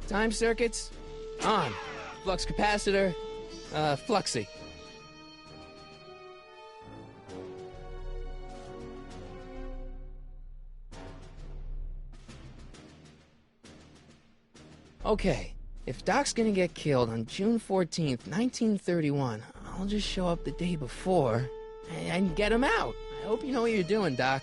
Time circuits? On. Flux capacitor? Fluxy. Okay, if Doc's gonna get killed on June 14th, 1931, I'll just show up the day before and get him out. I hope you know what you're doing, Doc.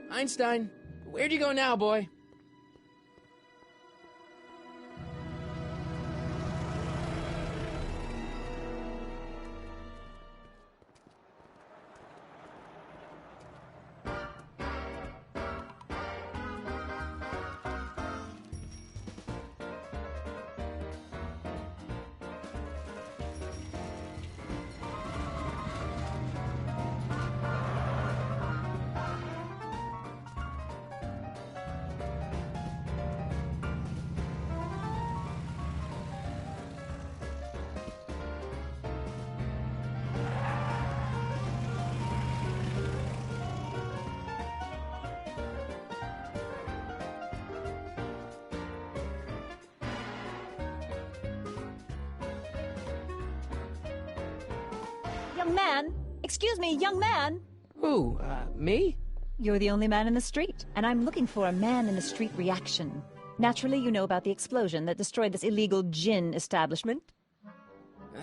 Einstein, where'd you go now, boy? Young man! Excuse me, young man! Who, me? You're the only man in the street, and I'm looking for a man-in-the-street reaction. Naturally, you know about the explosion that destroyed this illegal gin establishment?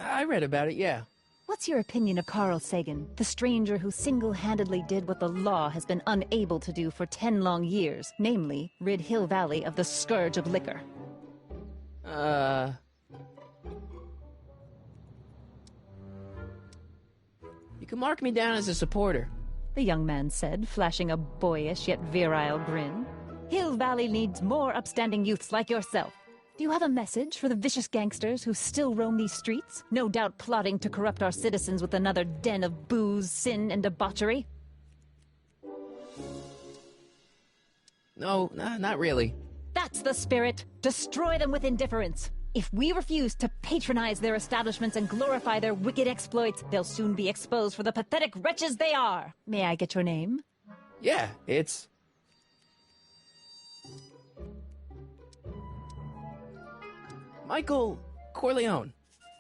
I read about it, yeah. What's your opinion of Carl Sagan, the stranger who single-handedly did what the law has been unable to do for 10 long years, namely, rid Hill Valley of the scourge of liquor? You can mark me down as a supporter. the young man said, flashing a boyish yet virile grin. Hill Valley needs more upstanding youths like yourself. Do you have a message for the vicious gangsters who still roam these streets, no doubt plotting to corrupt our citizens with another den of booze, sin, and debauchery? No, not really. That's the spirit! Destroy them with indifference! If we refuse to patronize their establishments and glorify their wicked exploits, they'll soon be exposed for the pathetic wretches they are! May I get your name? Yeah, it's... Michael Corleone.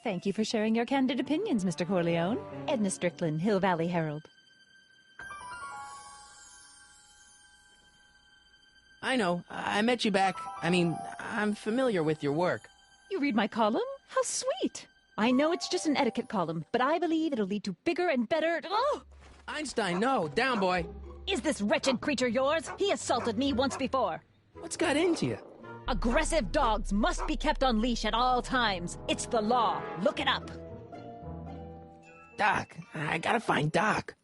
Thank you for sharing your candid opinions, Mr. Corleone. Edna Strickland, Hill Valley Herald. I know. I met you back. I'm familiar with your work. You read my column? How sweet! I know it's just an etiquette column, but I believe it'll lead to bigger and better... Oh! Einstein, no. Down, boy. Is this wretched creature yours? He assaulted me once before. What's got into you? Aggressive dogs must be kept on leash at all times. It's the law. Look it up. Doc. I gotta find Doc.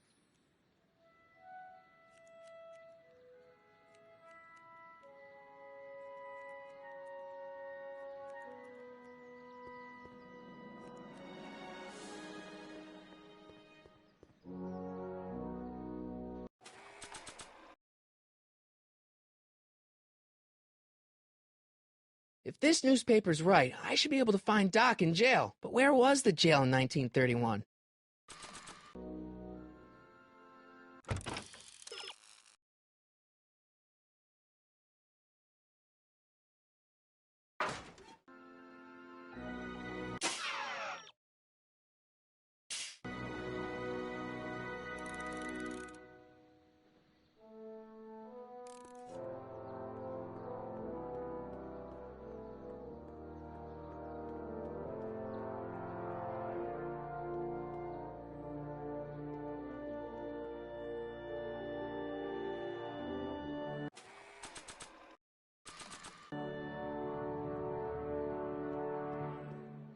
If this newspaper's right, I should be able to find Doc in jail. But where was the jail in 1931?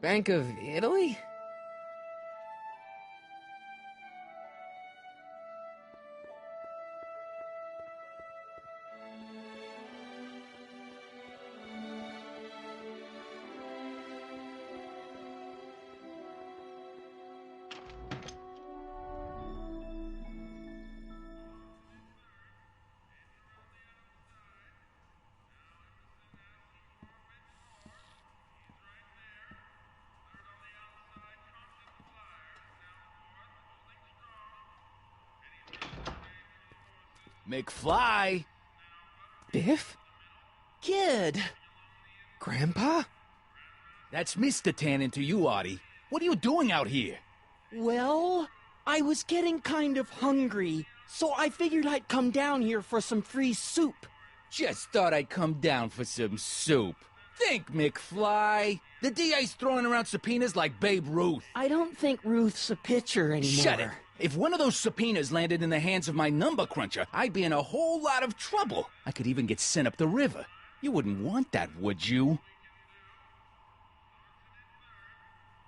Bank of Italy? McFly! Biff? Kid! Grandpa? That's Mr. Tannen to you, Artie. What are you doing out here? Well, I was getting kind of hungry, so I figured I'd come down here for some free soup. Just thought I'd come down for some soup. Think, McFly. The DA's throwing around subpoenas like Babe Ruth. I don't think Ruth's a pitcher anymore. Shut it! If one of those subpoenas landed in the hands of my number cruncher, I'd be in a whole lot of trouble. I could even get sent up the river. You wouldn't want that, would you?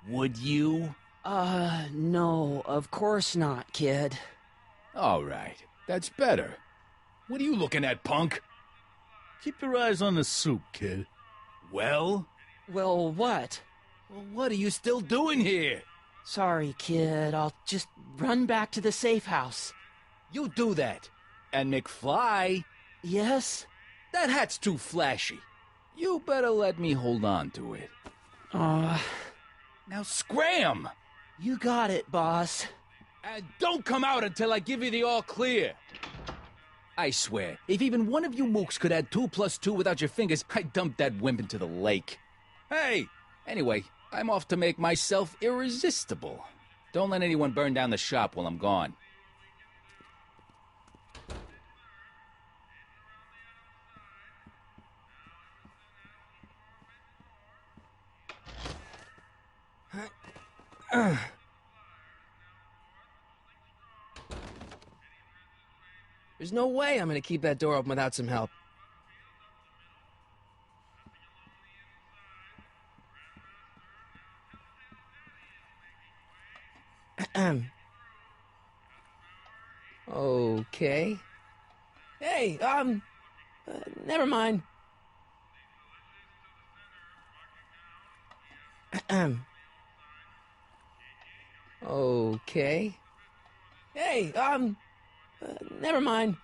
Would you? No, of course not, kid. All right, that's better. What are you looking at, punk? Keep your eyes on the soup, kid. Well? Well, what? Well, what are you still doing here? Sorry, kid. I'll just run back to the safe house. You do that. And McFly, Yes? that hat's too flashy. You better let me hold on to it. Now scram! You got it, boss. And don't come out until I give you the all clear. I swear, if even one of you mooks could add 2 + 2 without your fingers, I'd dump that wimp into the lake. Hey! Anyway, I'm off to make myself irresistible. Don't let anyone burn down the shop while I'm gone. There's no way I'm gonna keep that door open without some help. Okay. Hey, never mind. Okay. Hey, never mind.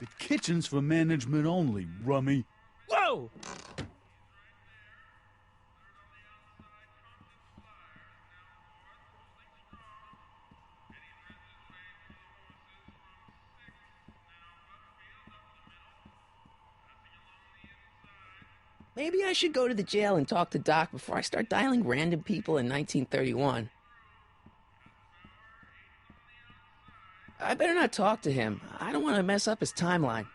The kitchen's for management only, rummy. Whoa! Maybe I should go to the jail and talk to Doc before I start dialing random people in 1931. I better not talk to him. I don't want to mess up his timeline.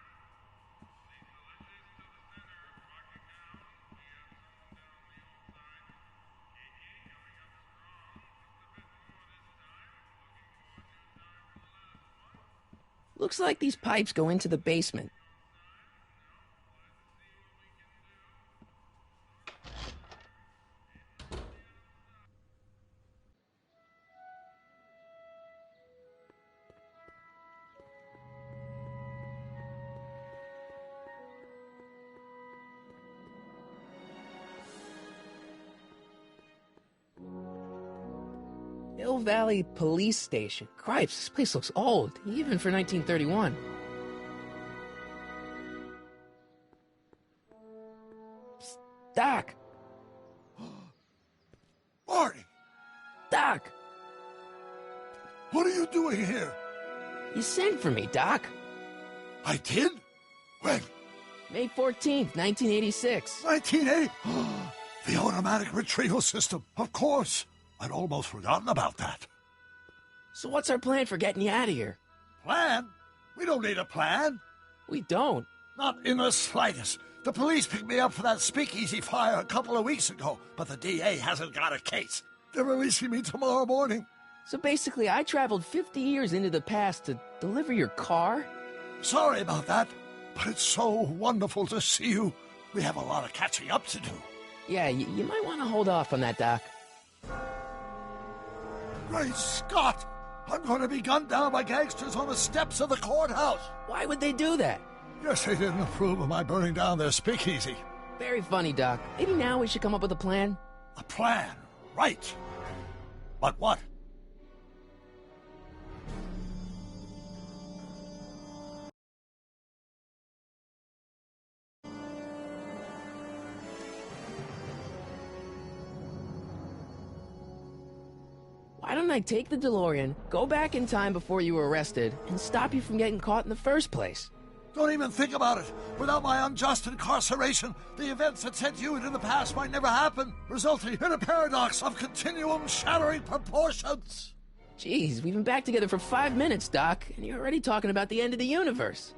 Looks like these pipes go into the basement. Hill Valley Police Station. Cripes, this place looks old, even for 1931. Psst, Doc! Marty! Doc! What are you doing here? You sent for me, Doc. I did? When? May 14th, 1986. 1980? The automatic retrieval system, of course. I'd almost forgotten about that. So what's our plan for getting you out of here? Plan? We don't need a plan. We don't. Not in the slightest. The police picked me up for that speakeasy fire a couple of weeks ago, but the DA hasn't got a case. They're releasing me tomorrow morning. So basically, I traveled 50 years into the past to deliver your car? Sorry about that, but it's so wonderful to see you. We have a lot of catching up to do. Yeah, you might want to hold off on that, Doc. Great Scott! I'm going to be gunned down by gangsters on the steps of the courthouse. Why would they do that? Guess they didn't approve of my burning down their speakeasy. Very funny, Doc. Maybe now we should come up with a plan? A plan, right. But what? Why don't I take the DeLorean, go back in time before you were arrested, and stop you from getting caught in the first place? Don't even think about it. Without my unjust incarceration, the events that sent you into the past might never happen, resulting in a paradox of continuum-shattering proportions. Jeez, we've been back together for 5 minutes, Doc, and you're already talking about the end of the universe.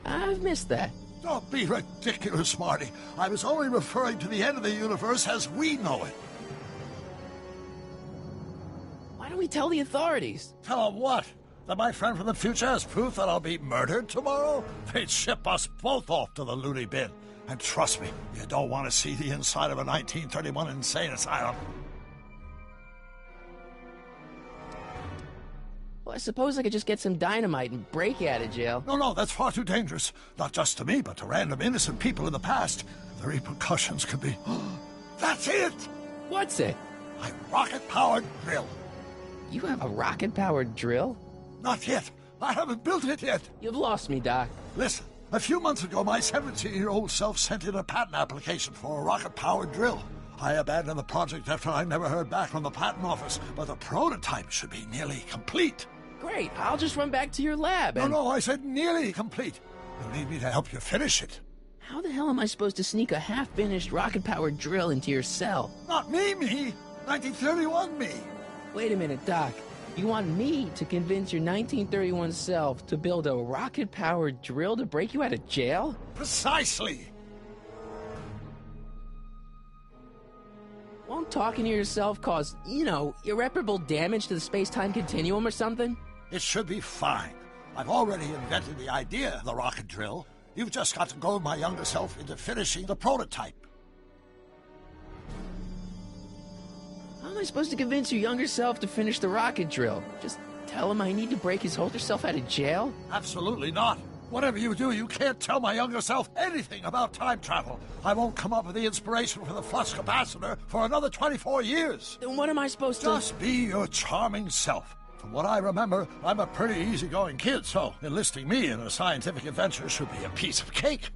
I've missed that. Don't be ridiculous, Marty. I was only referring to the end of the universe as we know it. Why don't we tell the authorities? Tell them what? That my friend from the future has proof that I'll be murdered tomorrow? They'd ship us both off to the loony bin. And trust me, you don't want to see the inside of a 1931 insane asylum. Well, I suppose I could just get some dynamite and break you out of jail. No, that's far too dangerous. Not just to me, but to random innocent people in the past. The repercussions could be... That's it! What's it? My rocket-powered drill. You have a rocket-powered drill? Not yet. I haven't built it yet. You've lost me, Doc. Listen, a few months ago, my 17-year-old self sent in a patent application for a rocket-powered drill. I abandoned the project after I never heard back from the patent office, but the prototype should be nearly complete. Great, I'll just run back to your lab and... No, I said nearly complete. You'll need me to help you finish it. How the hell am I supposed to sneak a half-finished rocket-powered drill into your cell? Not me. 1931 me. Wait a minute, Doc. You want me to convince your 1931 self to build a rocket-powered drill to break you out of jail? Precisely. Won't talking to yourself cause, irreparable damage to the space-time continuum or something? It should be fine. I've already invented the idea of the rocket drill. You've just got to goad my younger self into finishing the prototype. am I supposed to convince your younger self to finish the rocket drill? Just tell him I need to break his older self out of jail? Absolutely not. Whatever you do, you can't tell my younger self anything about time travel. I won't come up with the inspiration for the flux capacitor for another 24 years. Then what am I supposed to... Just be your charming self. From what I remember, I'm a pretty easygoing kid, so enlisting me in a scientific adventure should be a piece of cake.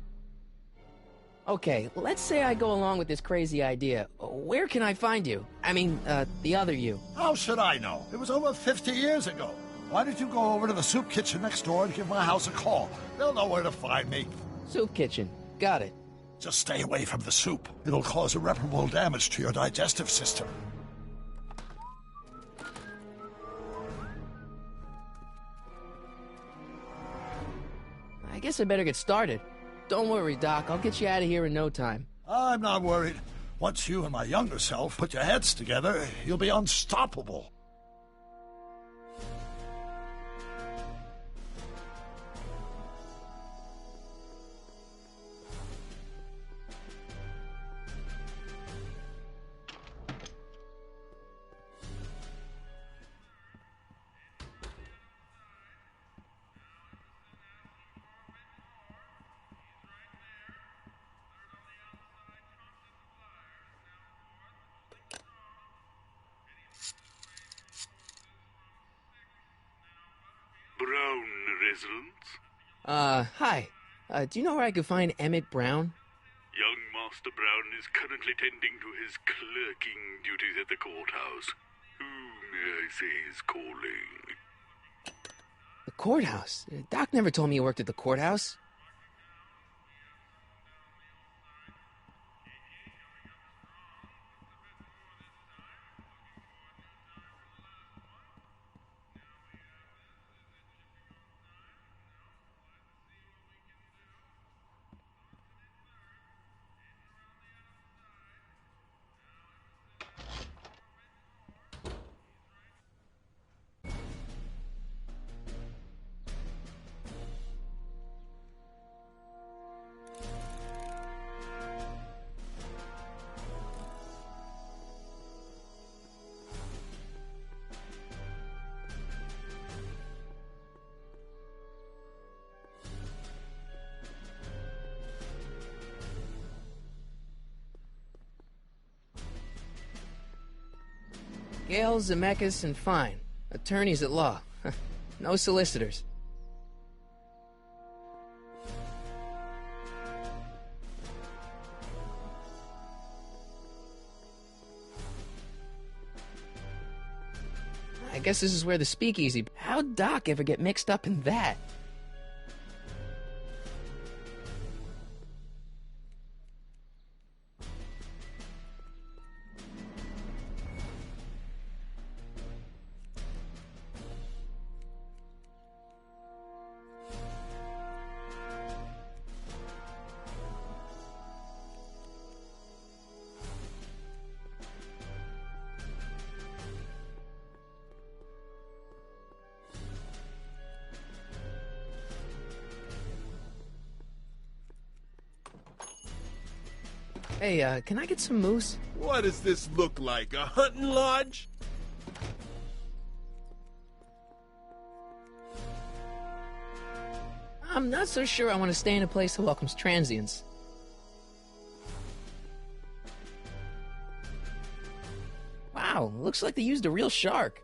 Okay, let's say I go along with this crazy idea. Where can I find you? I mean, the other you. How should I know? It was over 50 years ago. Why don't you go over to the soup kitchen next door and give my house a call? They'll know where to find me. Soup kitchen. Got it. Just stay away from the soup. It'll cause irreparable damage to your digestive system. I guess I better get started. Don't worry, Doc. I'll get you out of here in no time. I'm not worried. Once you and my younger self put your heads together, you'll be unstoppable. Brown residence? Hi. Do you know where I could find Emmett Brown? Young Master Brown is currently tending to his clerking duties at the courthouse. Who, may I say, is calling? The courthouse? Doc never told me you worked at the courthouse. Gale, Zemeckis, and Fine. Attorneys at law. No solicitors. I guess this is where the speakeasy... How'd Doc ever get mixed up in that? Hey, can I get some moose? What does this look like, a hunting lodge? I'm not so sure I want to stay in a place that welcomes transients. Wow, looks like they used a real shark.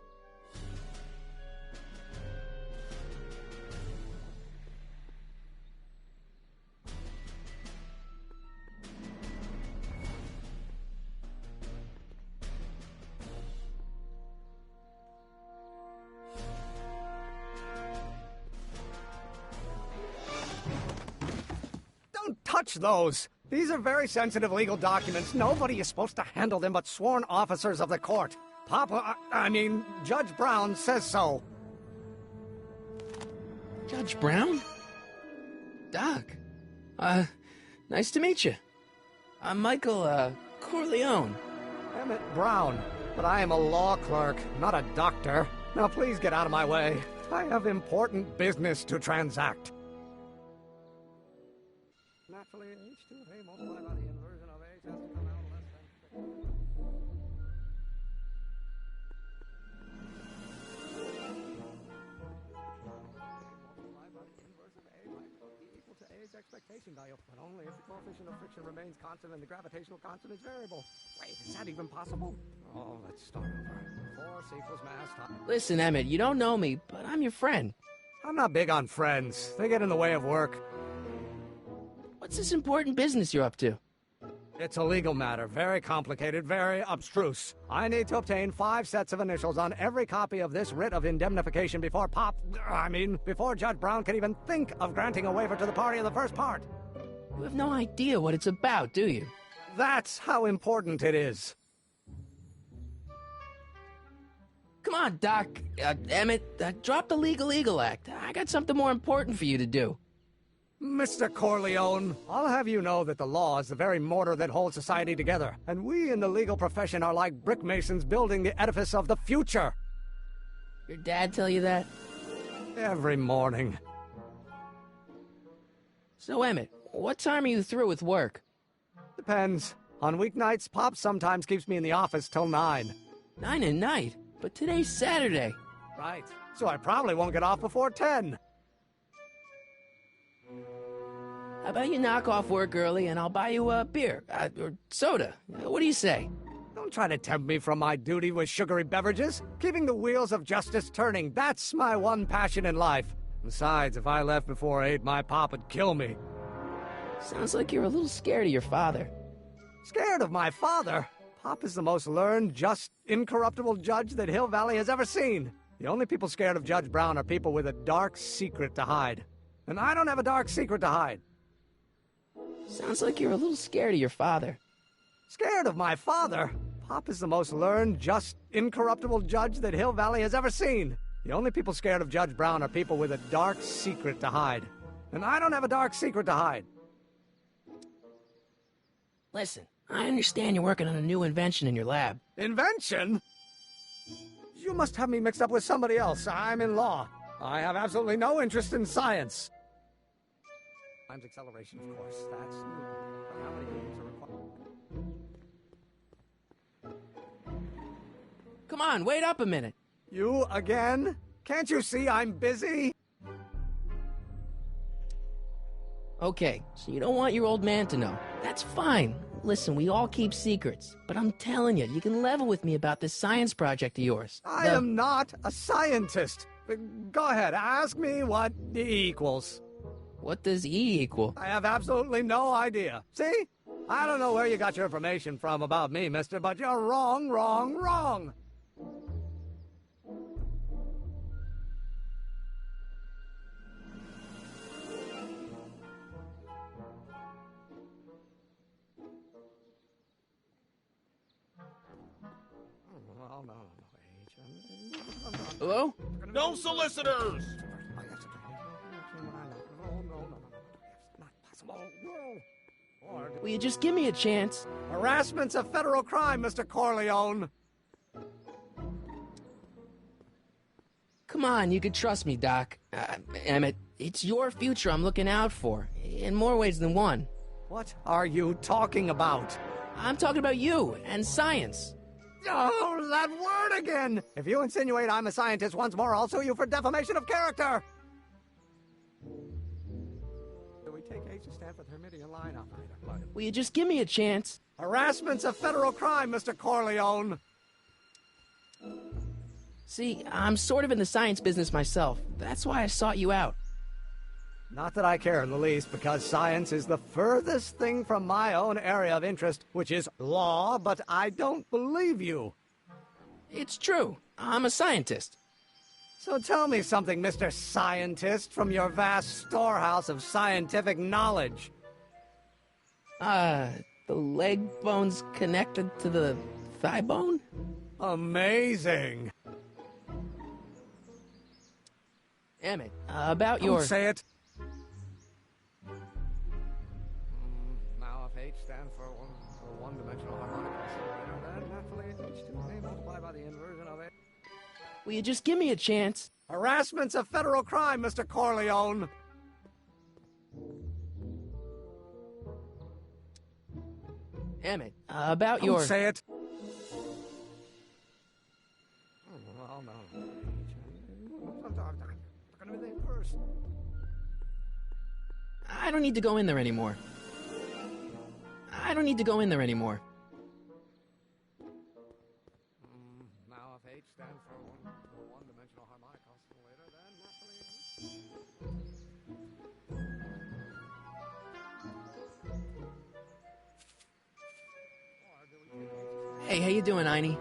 Touch those. These are very sensitive legal documents. Nobody is supposed to handle them but sworn officers of the court. Judge Brown says so. Judge Brown? Doc. Nice to meet you. I'm Michael, Corleone. Emmett Brown. But I am a law clerk, not a doctor. Now please get out of my way. I have important business to transact. Naturally, H2A multiplied by the inversion of H has to come out less than... expectation value, but only if the coefficient of friction remains constant and the gravitational constant is variable. Wait, is that even possible? Oh, let's start over. Force equals mass times... Listen, Emmett, you don't know me, but I'm your friend. I'm not big on friends. They get in the way of work. What's this important business you're up to? It's a legal matter, very complicated, very abstruse. I need to obtain 5 sets of initials on every copy of this writ of indemnification before before Judge Brown can even think of granting a waiver to the party in the first part. You have no idea what it's about, do you? That's how important it is. Come on, Doc. Emmett, drop the Legal Eagle Act. I got something more important for you to do. Mr. Corleone, I'll have you know that the law is the very mortar that holds society together, and we in the legal profession are like brick masons building the edifice of the future. Your dad tell you that? Every morning. So, Emmett, what time are you through with work? Depends. On weeknights, Pop sometimes keeps me in the office till 9. 9 at night? But today's Saturday. Right. So I probably won't get off before 10. How about you knock off work early and I'll buy you a beer, or soda. What do you say? Don't try to tempt me from my duty with sugary beverages. Keeping the wheels of justice turning, that's my one passion in life. Besides, if I left before 8, my pop would kill me. Sounds like you're a little scared of your father. Scared of my father? Pop is the most learned, just, incorruptible judge that Hill Valley has ever seen. The only people scared of Judge Brown are people with a dark secret to hide. And I don't have a dark secret to hide. Sounds like you're a little scared of your father. Scared of my father? Pop is the most learned, just, incorruptible judge that Hill Valley has ever seen. The only people scared of Judge Brown are people with a dark secret to hide. And I don't have a dark secret to hide. Listen, I understand you're working on a new invention in your lab. Invention? You must have me mixed up with somebody else. I'm in law. I have absolutely no interest in science. Times acceleration, of course. That's new. But how many units are required? Come on, wait up a minute. You again? Can't you see I'm busy? Okay, so you don't want your old man to know. That's fine. Listen, we all keep secrets. But I'm telling you, you can level with me about this science project of yours. I am not a scientist. Go ahead, ask me what E equals. What does E equal? I have absolutely no idea. See? I don't know where you got your information from about me, mister, but you're wrong, wrong, wrong. Hello? No solicitors! Will you just give me a chance? Harassment's a federal crime, Mr. Corleone. Come on, you can trust me, Doc. Emmett, it's your future I'm looking out for, in more ways than one. What are you talking about? I'm talking about you and science. Oh, that word again! If you insinuate I'm a scientist once more, I'll sue you for defamation of character! Do we take H to stand for the Hermitian line operator? Will you just give me a chance? Harassment's a federal crime, Mr. Corleone. See, I'm sort of in the science business myself. That's why I sought you out. Not that I care in the least, because science is the furthest thing from my own area of interest, which is law, but I don't believe you. It's true. I'm a scientist. So tell me something, Mr. Scientist, from your vast storehouse of scientific knowledge. The leg bone's connected to the thigh bone? Amazing. Emmett, about your... Don't say it. Now if H stands for one-dimensional harmonic oscillator, then naturally H2A multiplied by the inversion of it. Will you just give me a chance? Harassment's a federal crime, Mr. Corleone. Emmett, about your... Don't say it. Well, no. I don't need to go in there anymore. I don't need to go in there anymore. Now, if H stands for one-dimensional harmonic oscillator, then naturally... Hey, how you doing, Einie?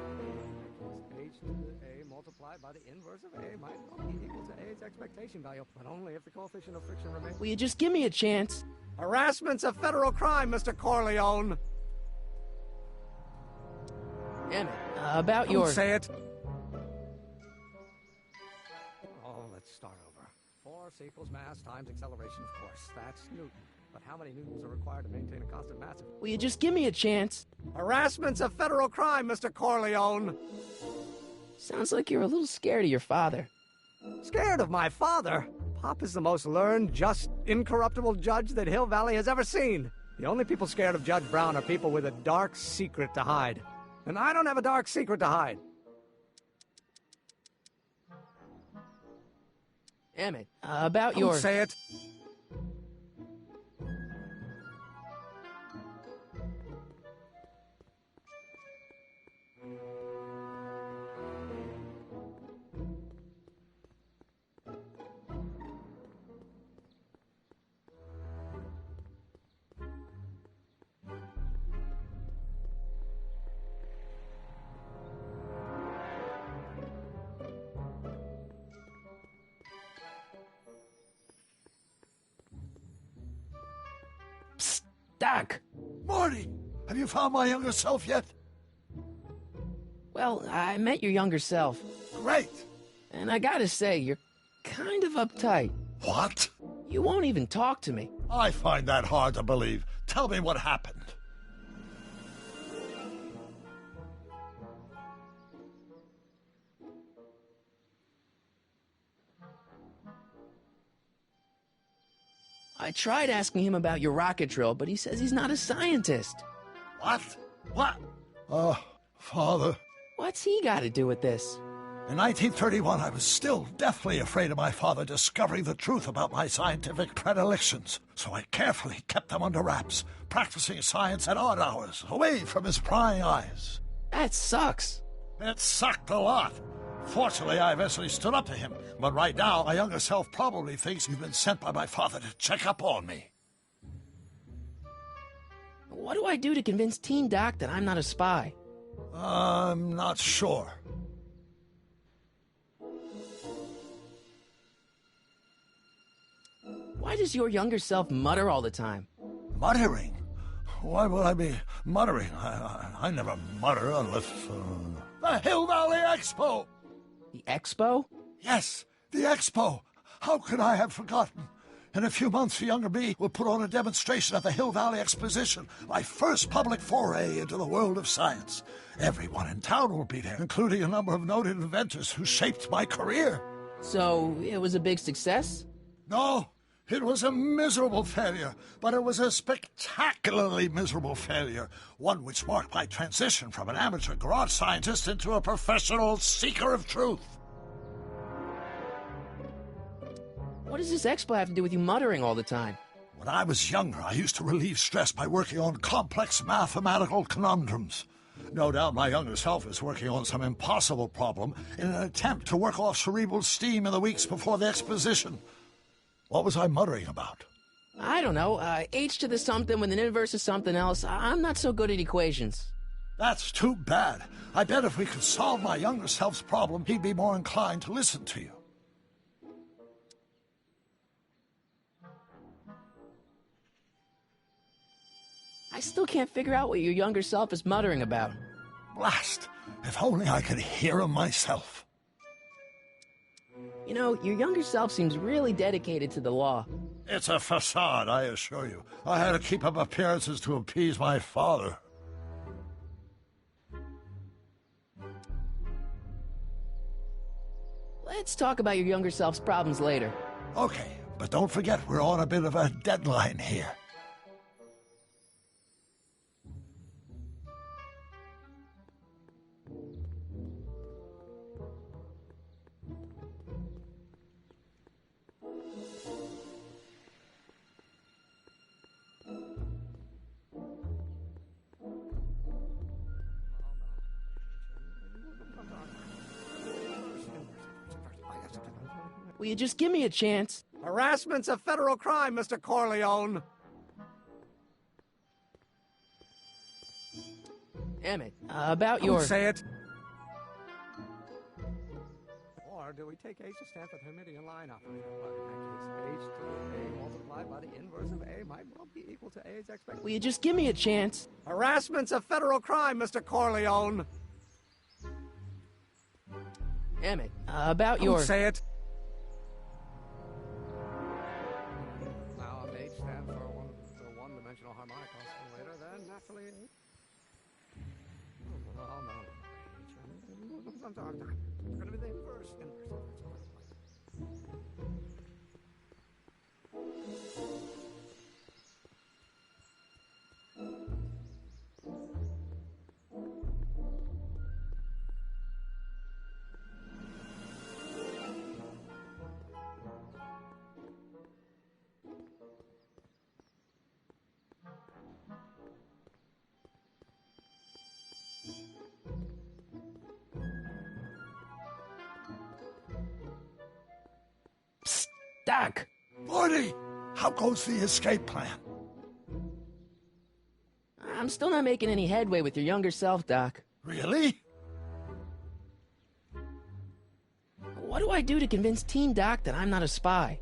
H to the A multiplied by the inverse of A might well be equal to A's expectation value, but only if the coefficient of friction remains... Will you just give me a chance? Harassment's a federal crime, Mr. Corleone! Damn it. About Don't your... say it! Oh, let's start over. Force equals mass times acceleration, of course. That's Newton. But how many newtons are required to maintain a constant mass? Will you just give me a chance? Harassment's a federal crime, Mr. Corleone! Sounds like you're a little scared of your father. Scared of my father? Pop is the most learned, just, incorruptible judge that Hill Valley has ever seen. The only people scared of Judge Brown are people with a dark secret to hide. And I don't have a dark secret to hide. Damn it. About Don't your... say it. Psst, Doc. Marty, have you found my younger self yet? Well, I met your younger self. Great. And I gotta say, you're kind of uptight. What? You won't even talk to me. I find that hard to believe. Tell me what happened. I tried asking him about your rocket drill, but he says he's not a scientist. What? What? Father. What's he got to do with this? In 1931, I was still deathly afraid of my father discovering the truth about my scientific predilections, so I carefully kept them under wraps, practicing science at odd hours, away from his prying eyes. That sucks. It sucked a lot. Fortunately, I eventually stood up to him, but right now, my younger self probably thinks you've been sent by my father to check up on me. What do I do to convince Teen Doc that I'm not a spy? I'm not sure. Why does your younger self mutter all the time? Muttering? Why would I be muttering? I never mutter unless... The Hill Valley Expo! The Expo? Yes, the Expo! How could I have forgotten? In a few months, younger me will put on a demonstration at the Hill Valley Exposition, my first public foray into the world of science. Everyone in town will be there, including a number of noted inventors who shaped my career. So, it was a big success? No, it was a miserable failure, but it was a spectacularly miserable failure, one which marked my transition from an amateur garage scientist into a professional seeker of truth. What does this expo have to do with you muttering all the time? When I was younger, I used to relieve stress by working on complex mathematical conundrums. No doubt my younger self is working on some impossible problem in an attempt to work off cerebral steam in the weeks before the exposition. What was I muttering about? I don't know. H to the something when the inverse is something else. I'm not so good at equations. That's too bad. I bet if we could solve my younger self's problem, he'd be more inclined to listen to you. I still can't figure out what your younger self is muttering about. Blast! If only I could hear him myself. You know, your younger self seems really dedicated to the law. It's a facade, I assure you. I had to keep up appearances to appease my father. Let's talk about your younger self's problems later. Okay, but don't forget we're on a bit of a deadline here. Will you just give me a chance? Harassment's a federal crime, Mr. Corleone. Emmett, about your... Don't say it. Or do we take H to stand for the Hermitian line operator? But in that case, H to the A multiplied by the inverse of A might well be equal to A's expected. Will you just give me a chance? Harassment's a federal crime, Mr. Corleone. Emmett, about your... Don't say it. Now, if H stands for one-dimensional harmonic oscillator, then naturally... Oh, no. It's going to be the inverse. Psst, Doc! Morty, how goes the escape plan? I'm still not making any headway with your younger self, Doc. Really? What do I do to convince Teen Doc that I'm not a spy?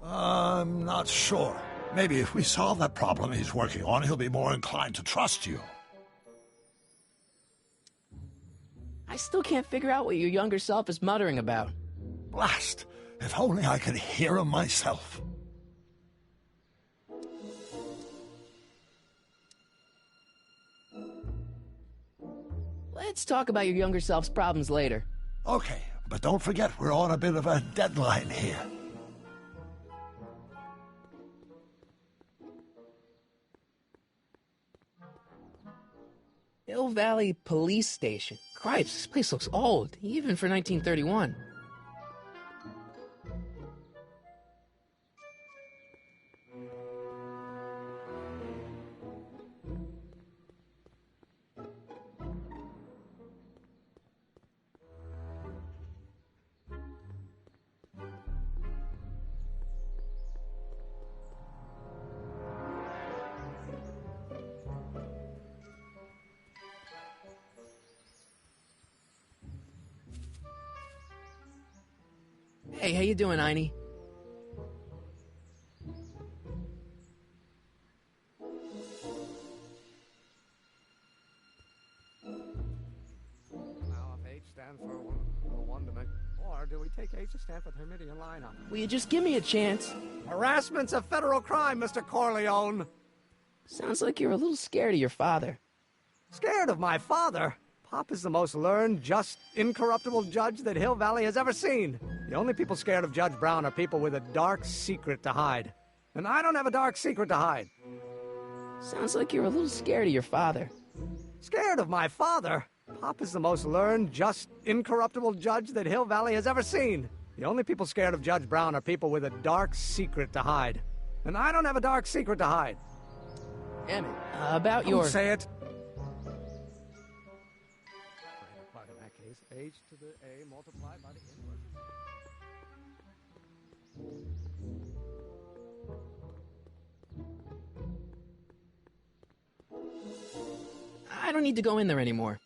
I'm not sure. Maybe if we solve that problem he's working on, he'll be more inclined to trust you. I still can't figure out what your younger self is muttering about. Blast! If only I could hear him myself. Let's talk about your younger self's problems later. Okay, but don't forget we're on a bit of a deadline here. Hill Valley Police Station. Cripes, this place looks old, even for 1931. Hey, how you doing, Einie? Now, if H stands for one dimension, or do we take H to stand for the Hermitian line up? Will you just give me a chance? Harassment's a federal crime, Mr. Corleone. Sounds like you're a little scared of your father. Scared of my father? Pop is the most learned, just, incorruptible judge that Hill Valley has ever seen. The only people scared of Judge Brown are people with a dark secret to hide. And I don't have a dark secret to hide. Sounds like you're a little scared of your father. Scared of my father? Pop is the most learned, just, incorruptible judge that Hill Valley has ever seen. The only people scared of Judge Brown are people with a dark secret to hide. And I don't have a dark secret to hide. Emmett, about your... Don't say it. In that case, H to the A multiplied by the inverse. I don't need to go in there anymore.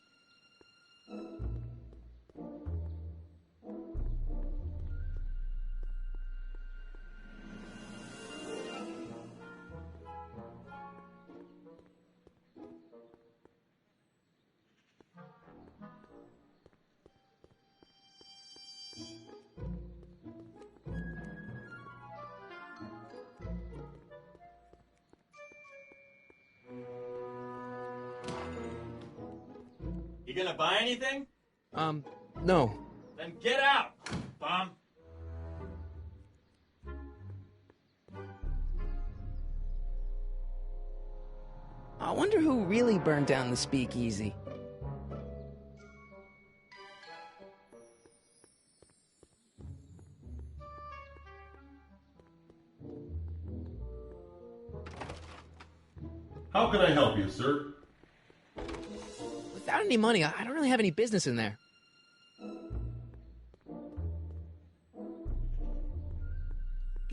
You gonna buy anything? No. Then get out, bum! I wonder who really burned down the speakeasy. How can I help you, sir? Without any money, I don't really have any business in there.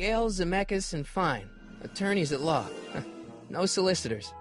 Gale, Zemeckis, and Fine. Attorneys at law. No solicitors.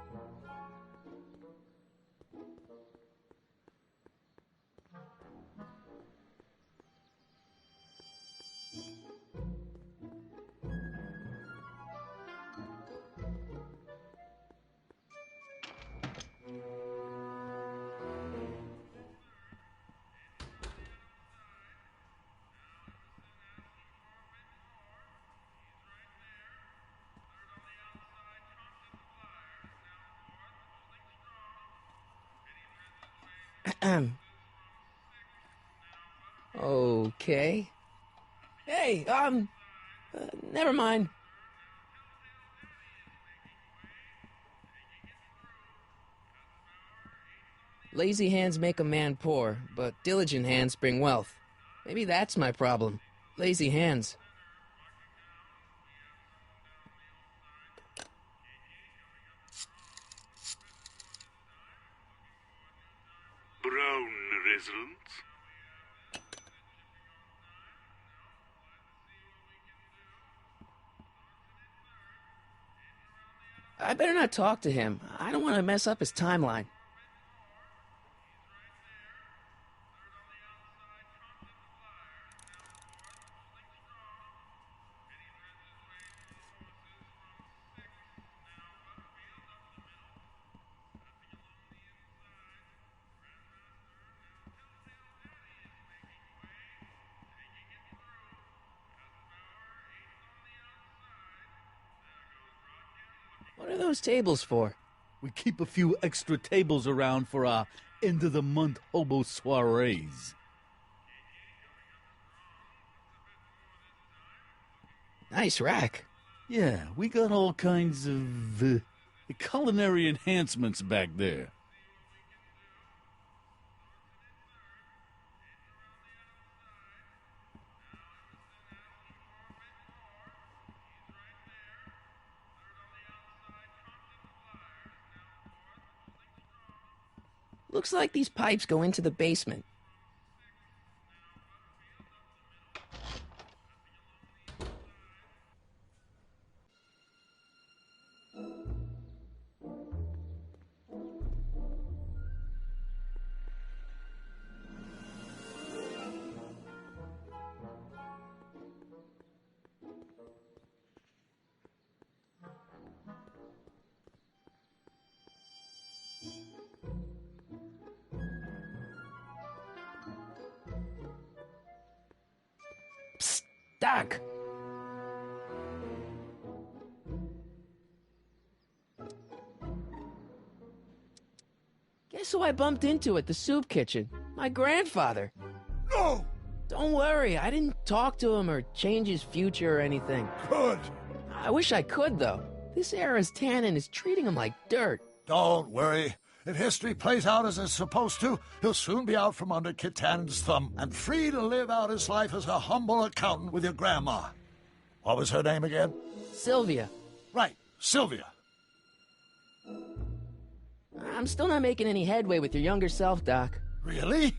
Okay. Hey, never mind. Lazy hands make a man poor, but diligent hands bring wealth. Maybe that's my problem. Lazy hands. Brown residence? I better not talk to him. I don't want to mess up his timeline. What are those tables for? We keep a few extra tables around for our end-of-the-month hobo soirees. Nice rack. Yeah, we got all kinds of culinary enhancements back there. Looks like these pipes go into the basement. Doc! Guess who I bumped into at the soup kitchen? My grandfather. No! Don't worry, I didn't talk to him or change his future or anything. Good. I wish I could, though. This era's tannin is treating him like dirt. Don't worry. If history plays out as it's supposed to, he'll soon be out from under Kit Tannen's thumb and free to live out his life as a humble accountant with your grandma. What was her name again? Sylvia. Right, Sylvia. I'm still not making any headway with your younger self, Doc. Really?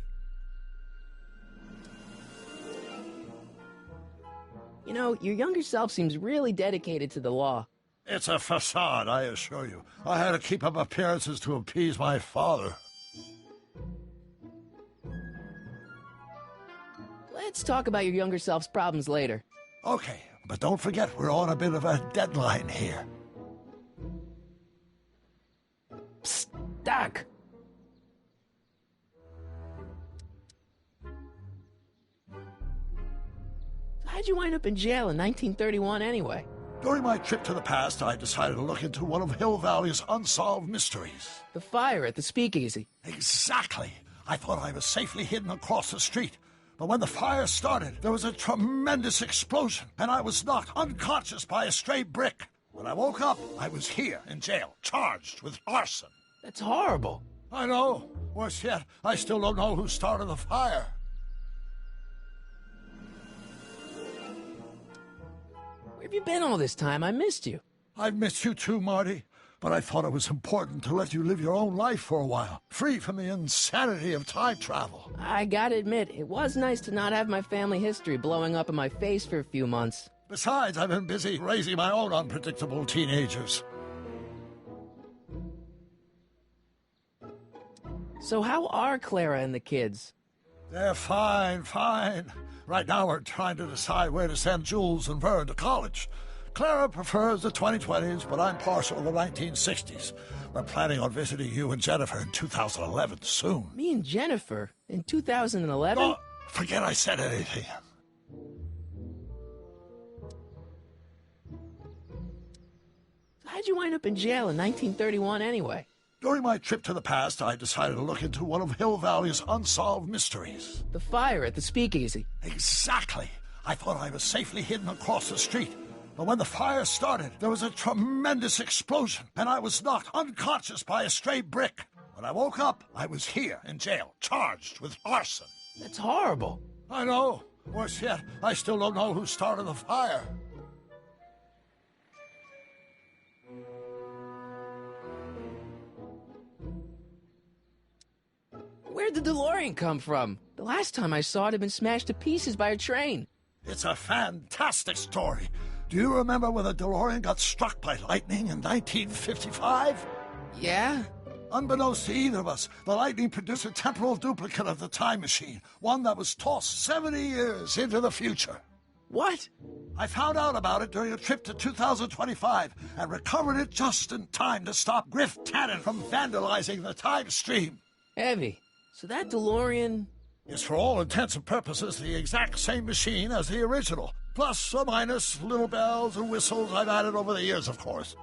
You know, your younger self seems really dedicated to the law. It's a facade, I assure you. I had to keep up appearances to appease my father. Let's talk about your younger self's problems later. Okay, but don't forget we're on a bit of a deadline here. Psst, Doc! How'd you wind up in jail in 1931 anyway? During my trip to the past, I decided to look into one of Hill Valley's unsolved mysteries. The fire at the speakeasy. Exactly. I thought I was safely hidden across the street. But when the fire started, there was a tremendous explosion, and I was knocked unconscious by a stray brick. When I woke up, I was here in jail, charged with arson. That's horrible. I know. Worse yet, I still don't know who started the fire. Where have you been all this time? I missed you. I've missed you too, Marty. But I thought it was important to let you live your own life for a while, free from the insanity of time travel. I gotta admit, it was nice to not have my family history blowing up in my face for a few months. Besides, I've been busy raising my own unpredictable teenagers. So how are Clara and the kids? They're fine, fine. Right now we're trying to decide where to send Jules and Vern to college. Clara prefers the 2020s, but I'm partial to the 1960s. We're planning on visiting you and Jennifer in 2011 soon. Me and Jennifer? In 2011? Oh, forget I said anything. How'd you wind up in jail in 1931 anyway? During my trip to the past, I decided to look into one of Hill Valley's unsolved mysteries. The fire at the speakeasy. Exactly. I thought I was safely hidden across the street. But when the fire started, there was a tremendous explosion, and I was knocked unconscious by a stray brick. When I woke up, I was here in jail, charged with arson. That's horrible. I know. Worse yet, I still don't know who started the fire. Where'd the DeLorean come from? The last time I saw it had been smashed to pieces by a train. It's a fantastic story. Do you remember when the DeLorean got struck by lightning in 1955? Yeah? Unbeknownst to either of us, the lightning produced a temporal duplicate of the time machine, one that was tossed 70 years into the future. What? I found out about it during a trip to 2025 and recovered it just in time to stop Griff Tannen from vandalizing the time stream. Heavy. So that DeLorean... is for all intents and purposes the exact same machine as the original. Plus or minus little bells and whistles I've added over the years, of course.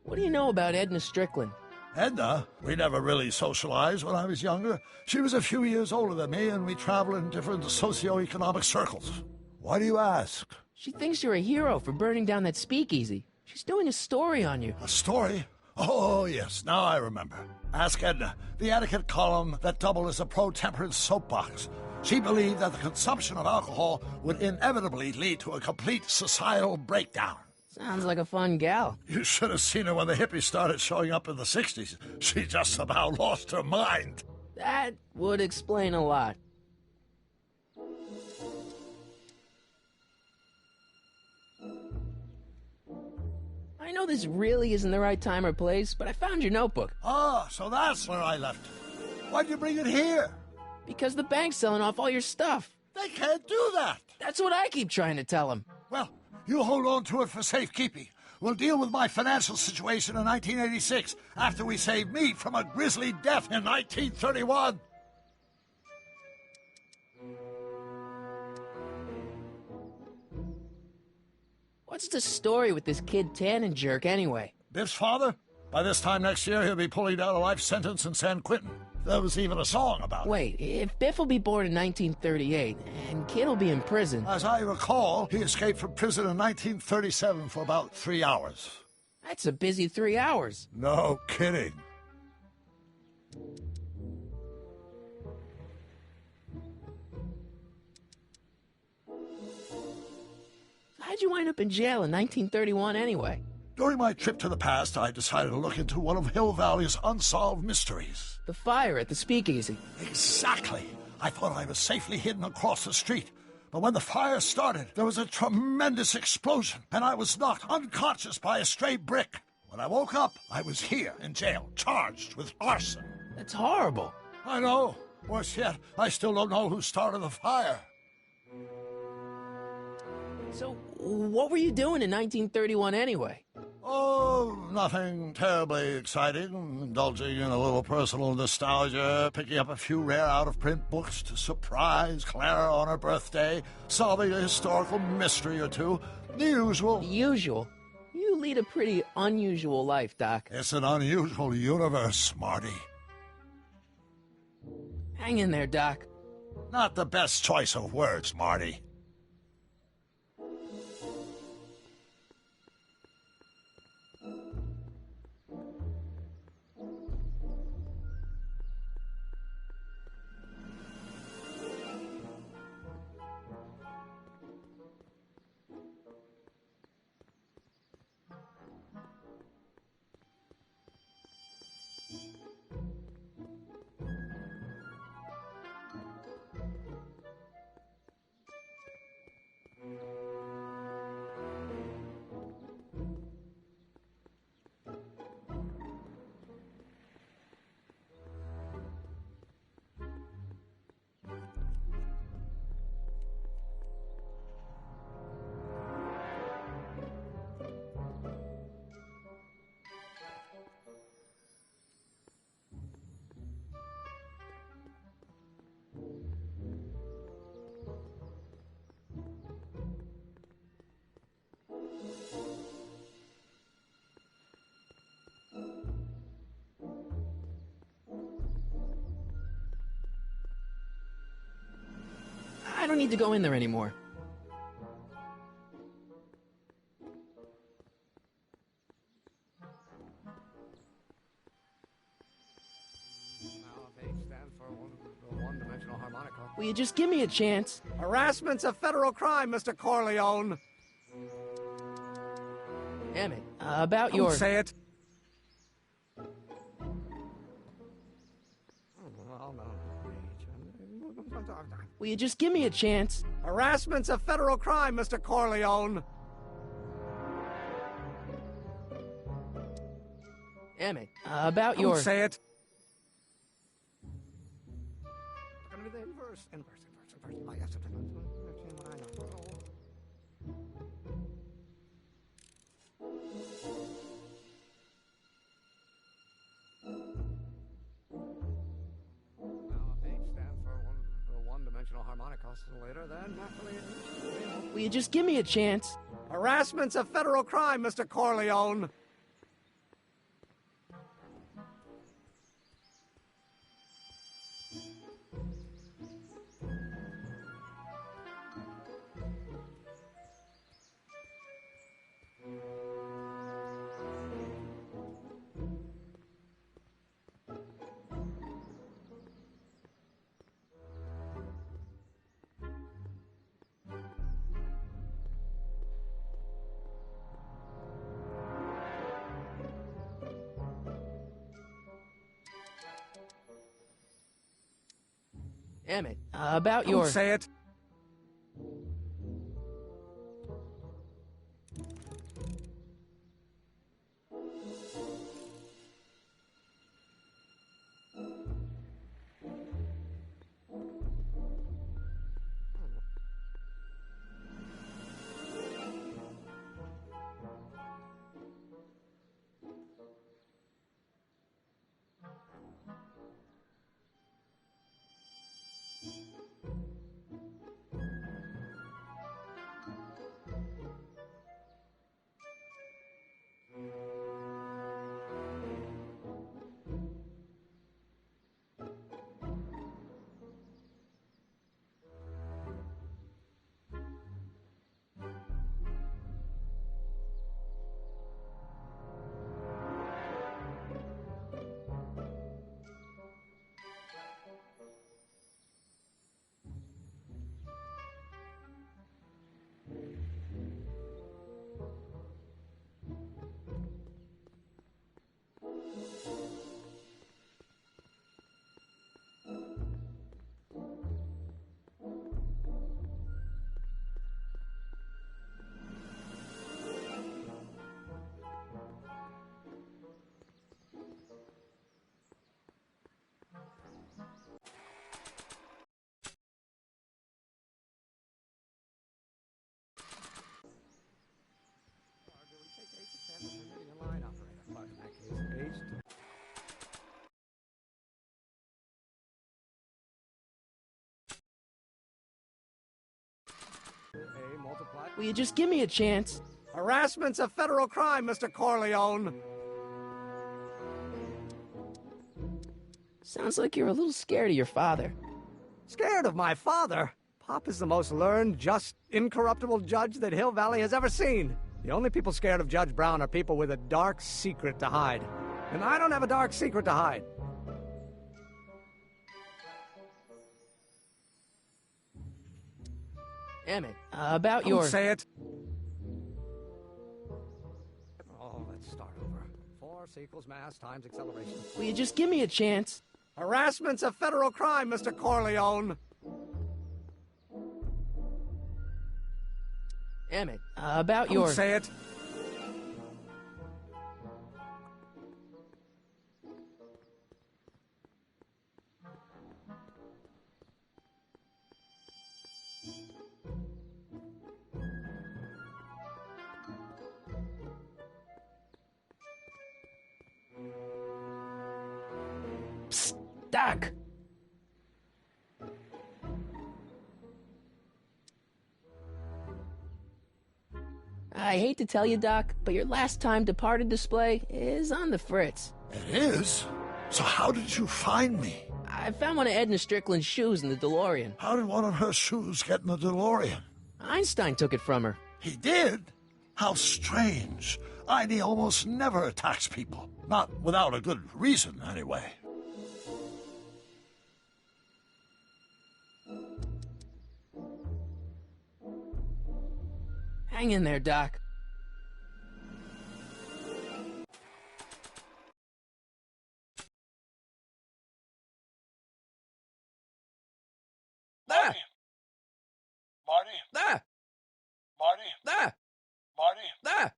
What do you know about Edna Strickland? Edna? We never really socialized when I was younger. She was a few years older than me, and we traveled in different socioeconomic circles. Why do you ask? She thinks you're a hero for burning down that speakeasy. She's doing a story on you. A story? Oh, yes, now I remember. Ask Edna, the etiquette column that doubled as a pro-temperance soapbox. She believed that the consumption of alcohol would inevitably lead to a complete societal breakdown. Sounds like a fun gal. You should have seen her when the hippies started showing up in the 60s. She just about lost her mind. That would explain a lot. I know this really isn't the right time or place, but I found your notebook. Ah, so that's where I left it. Why'd you bring it here? Because the bank's selling off all your stuff. They can't do that. That's what I keep trying to tell them. Well, you hold on to it for safekeeping. We'll deal with my financial situation in 1986 after we save me from a grisly death in 1931. What's the story with this kid Tannen jerk anyway? Biff's father? By this time next year, he'll be pulling down a life sentence in San Quentin. There was even a song about it. Wait, if Biff will be born in 1938, and Kid will be in prison... As I recall, he escaped from prison in 1937 for about 3 hours. That's a busy 3 hours. No kidding. How'd you wind up in jail in 1931 anyway? During my trip to the past, I decided to look into one of Hill Valley's unsolved mysteries. The fire at the speakeasy. Exactly. I thought I was safely hidden across the street. But when the fire started, there was a tremendous explosion, and I was knocked unconscious by a stray brick. When I woke up, I was here in jail, charged with arson. That's horrible. I know. Worse yet, I still don't know who started the fire. So, what were you doing in 1931 anyway? Oh, nothing terribly exciting. Indulging in a little personal nostalgia, picking up a few rare out-of-print books to surprise Clara on her birthday, solving a historical mystery or two. The usual. The usual? You lead a pretty unusual life, Doc. It's an unusual universe, Marty. Hang in there, Doc. Not the best choice of words, Marty. don't need to go in there anymore. One-dimensional harmonica. Will you just give me a chance? Harassment's a federal crime, Mr. Corleone. Emmett, about your... Don't say it. Will you just give me a chance? Harassment's a federal crime, Mr. Corleone. Emmett, about your... Don't say it. Gonna be the inverse. Oh, yes. One-dimensional harmonica oscillator, then naturally... Will you just give me a chance? Harassment's a federal crime, Mr. Corleone. Emmett, about your... Don't say it. Will you just give me a chance? Harassment's a federal crime, Mr. Corleone. Sounds like you're a little scared of your father. Scared of my father? Pop is the most learned, just, incorruptible judge that Hill Valley has ever seen. The only people scared of Judge Brown are people with a dark secret to hide. And I don't have a dark secret to hide. Emmett, about your... Don't say it. Oh, let's start over. Force equals mass times acceleration. Will you just give me a chance? Harassment's a federal crime, Mr. Corleone. Emmett, about your... Don't say it. Psst, Doc! I hate to tell you, Doc, but your last time departed display is on the fritz. It is? So how did you find me? I found one of Edna Strickland's shoes in the DeLorean. How did one of her shoes get in the DeLorean? Einstein took it from her. He did? How strange. Ida almost never attacks people. Not without a good reason, anyway. Hang in there, Doc. Marty! Marty! Ah! Marty! Ah! Marty! Ah!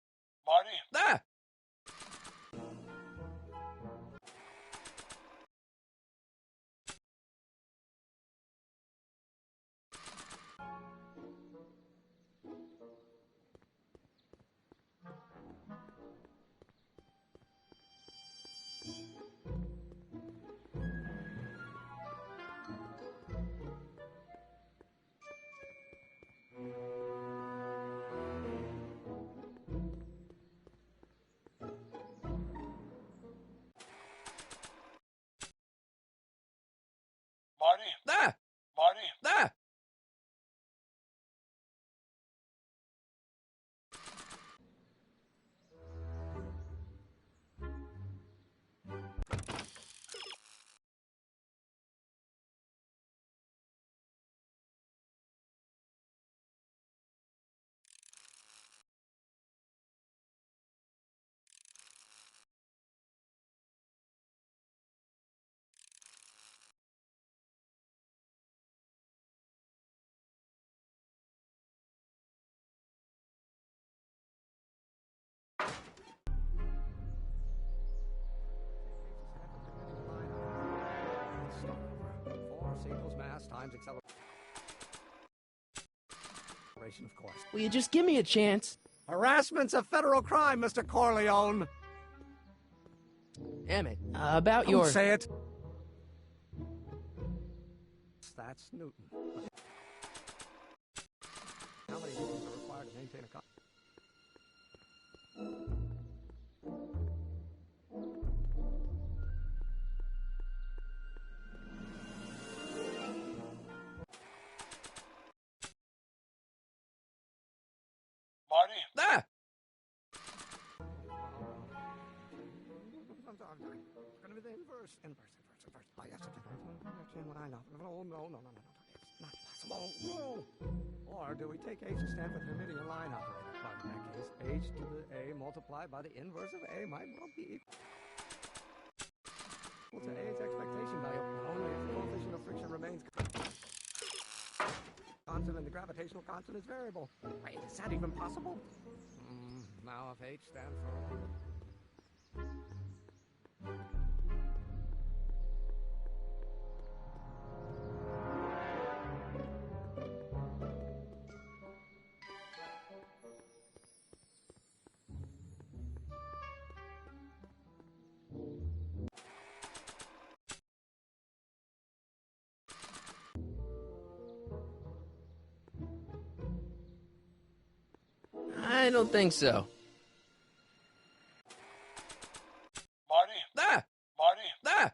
Marty! Ah! Marty! Ah! Marty! Ah! Four sequels mass times acceleration, of course. Will you just give me a chance? Harassment's a federal crime, Mr. Corleone. Emmett, about Don't your... say it. That's Newton. How many Newtons are required to maintain a car? Marty! Ah! It's going to be the inverse. Oh, yes, what I know. No. It's not possible. No. Or do we take H to stand for the Hermitian line operator? Well, in that case, H to the A multiplied by the inverse of A might well be equal to A's expectation value. Only if the coefficient of friction remains constant and the gravitational constant is variable. Wait, is that even possible? Now if H stands for... I don't think so. Marty! Ah! Marty! Ah!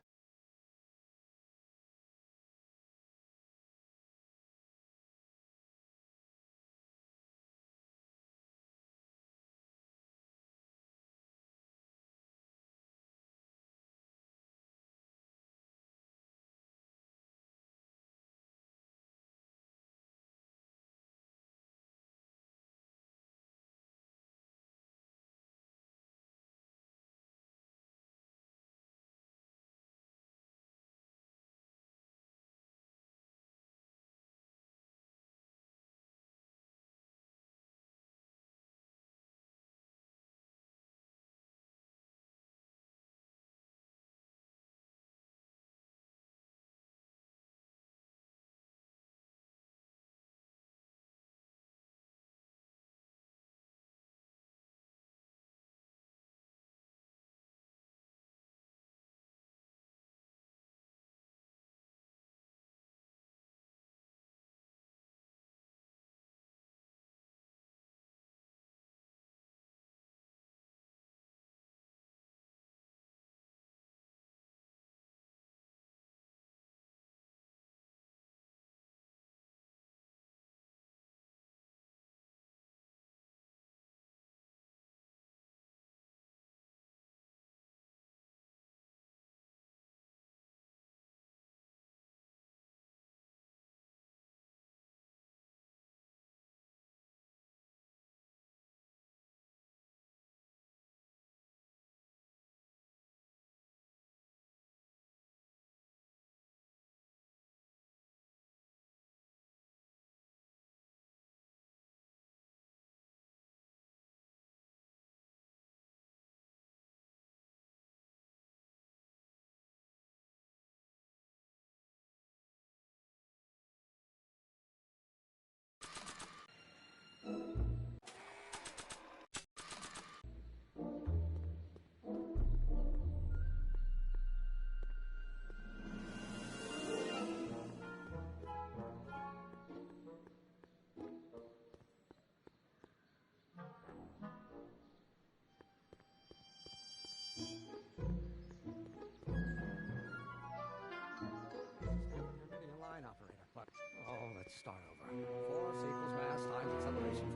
Oh, let's start over. Force equals mass times acceleration.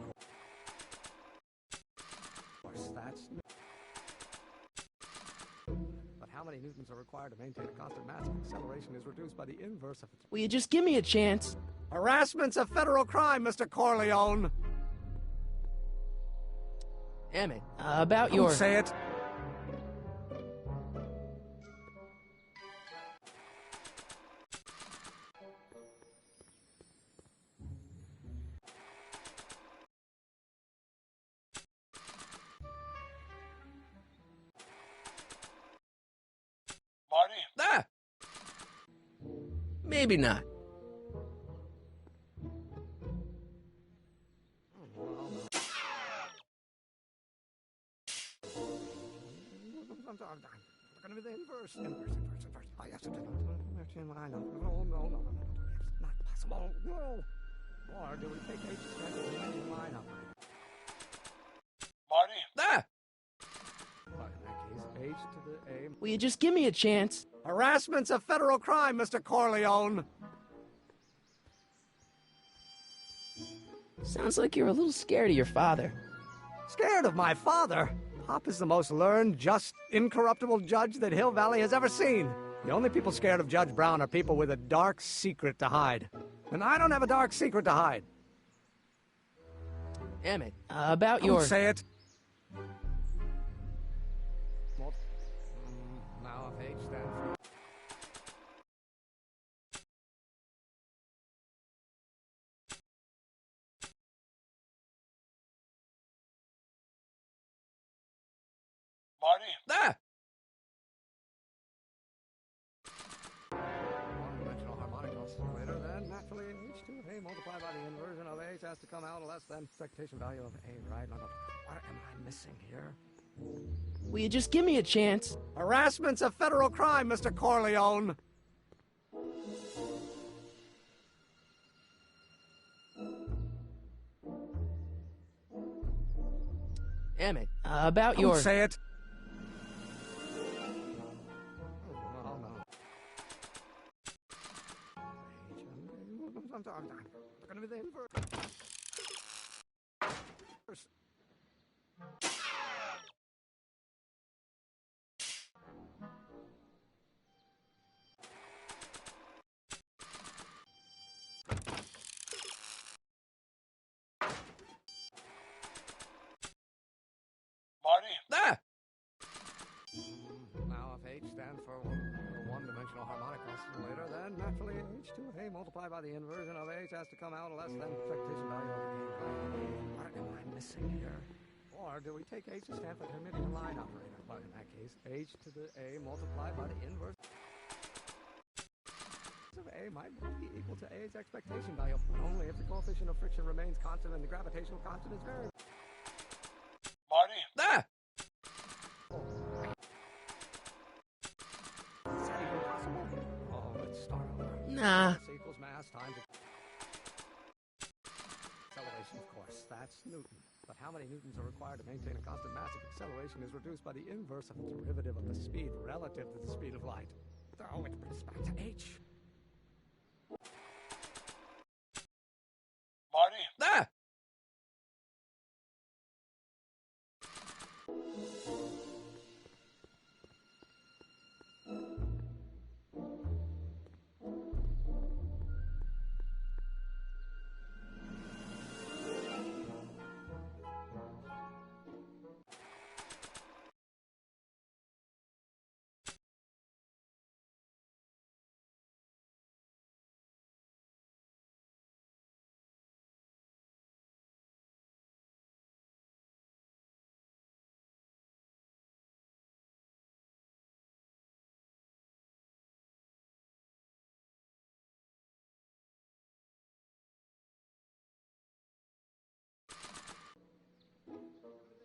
Of course, that's... But how many newtons are required to maintain a constant mass if acceleration is reduced by the inverse of its... Will you just give me a chance? Harassment's a federal crime, Mr. Corleone! Emmett, about your... Don't say it! Marty? Ah! Maybe not. Gonna be the inverse. I have to do it. No. It's not possible. No. Or do we take H and the line up? Marty? Ah! But in that case, H to the A. Will you just give me a chance? Harassment's a federal crime, Mr. Corleone. Sounds like you're a little scared of your father. Scared of my father? Pop is the most learned, just, incorruptible judge that Hill Valley has ever seen. The only people scared of Judge Brown are people with a dark secret to hide. And I don't have a dark secret to hide. Emmett, about your... Don't say it. Now if H stands for... Marty? Ah! One-dimensional harmonic oscillator, then naturally H to A multiplied by the inversion of H has to come out less than expectation value of A, right? No. What am I missing here? Will you just give me a chance? Harassment's a federal crime, Mr. Corleone. Emmett, about your... Don't say it. They're gonna be the inverse. Marty? Ah! Now if H stands for one-dimensional harmonic oscillator, then naturally H to A multiplied by the inversion of H has to come out less than expectation value of A. What am I missing here? Or do we take H to stand for Hermitian line operator? But in that case, H to the A multiplied by the inverse of A might be equal to A's expectation value, but only if the coefficient of friction remains constant and the gravitational constant is variable. Marty? Ah! Is that even possible? Oh, let's start over. Nah. Force equals mass times acceleration, of course. That's Newton. But how many newtons are required to maintain a constant mass if acceleration is reduced by the inverse of its derivative of the speed relative to the speed of light? Oh, it brings us back to H. Marty? Ah!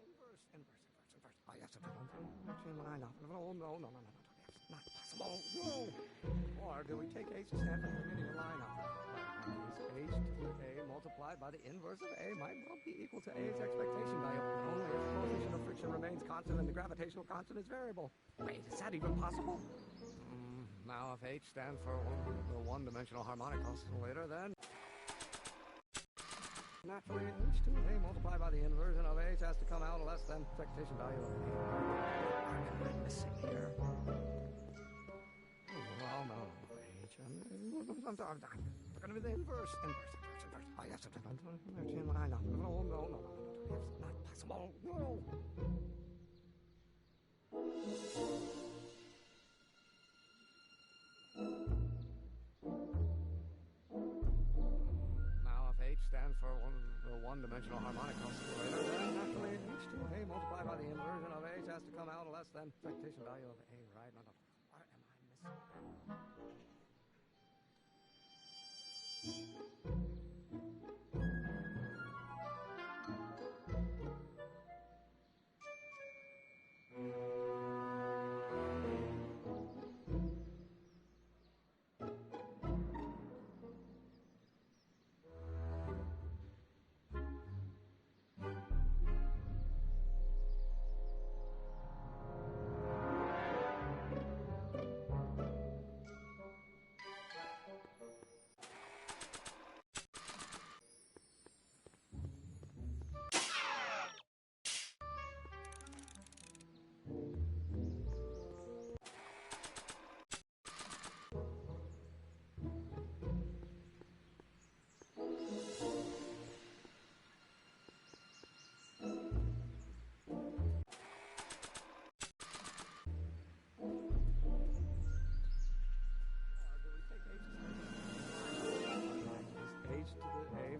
Inverse. I have to do line up. No. It's not possible. No. Or do we take H to stand for Hermitian line operator? H to the A multiplied by the inverse of A might well be equal to A's expectation value, but only if the coefficient of friction remains constant and the gravitational constant is variable. Wait, is that even possible? Now if H stands for the one-dimensional harmonic oscillator, then... Naturally, h to the a multiplied by the inversion of h has to come out less than expectation value of a. What am I missing here? Well, no, h. I'm going to be the inverse. Oh, yes, no. It's not possible. No. Now, if h stands for the one-dimensional harmonic oscillator, then naturally h to a multiplied by the inversion of h has to come out less than expectation value of a, right? No. What am I missing?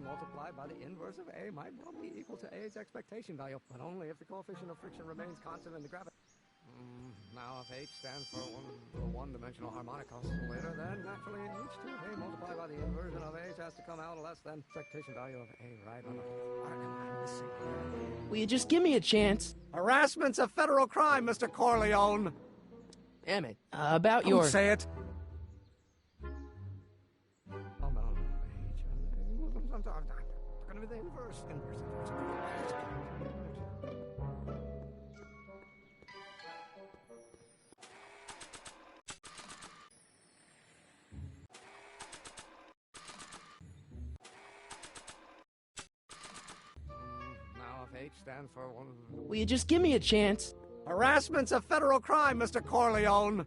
Multiplied by the inverse of a might well be equal to a's expectation value, but only if the coefficient of friction remains constant in the gravity. Now, if h stands for the one-dimensional harmonic oscillator, then naturally h to a multiplied by the inversion of h has to come out less than expectation value of a, right? What am I missing here? Will you just give me a chance? Harassment's a federal crime, Mr. Corleone. Emmett, about your... Don't say it. I'm going to be the inverse. Now, if H stands for one... Will you just give me a chance? Harassment's a federal crime, Mr. Corleone.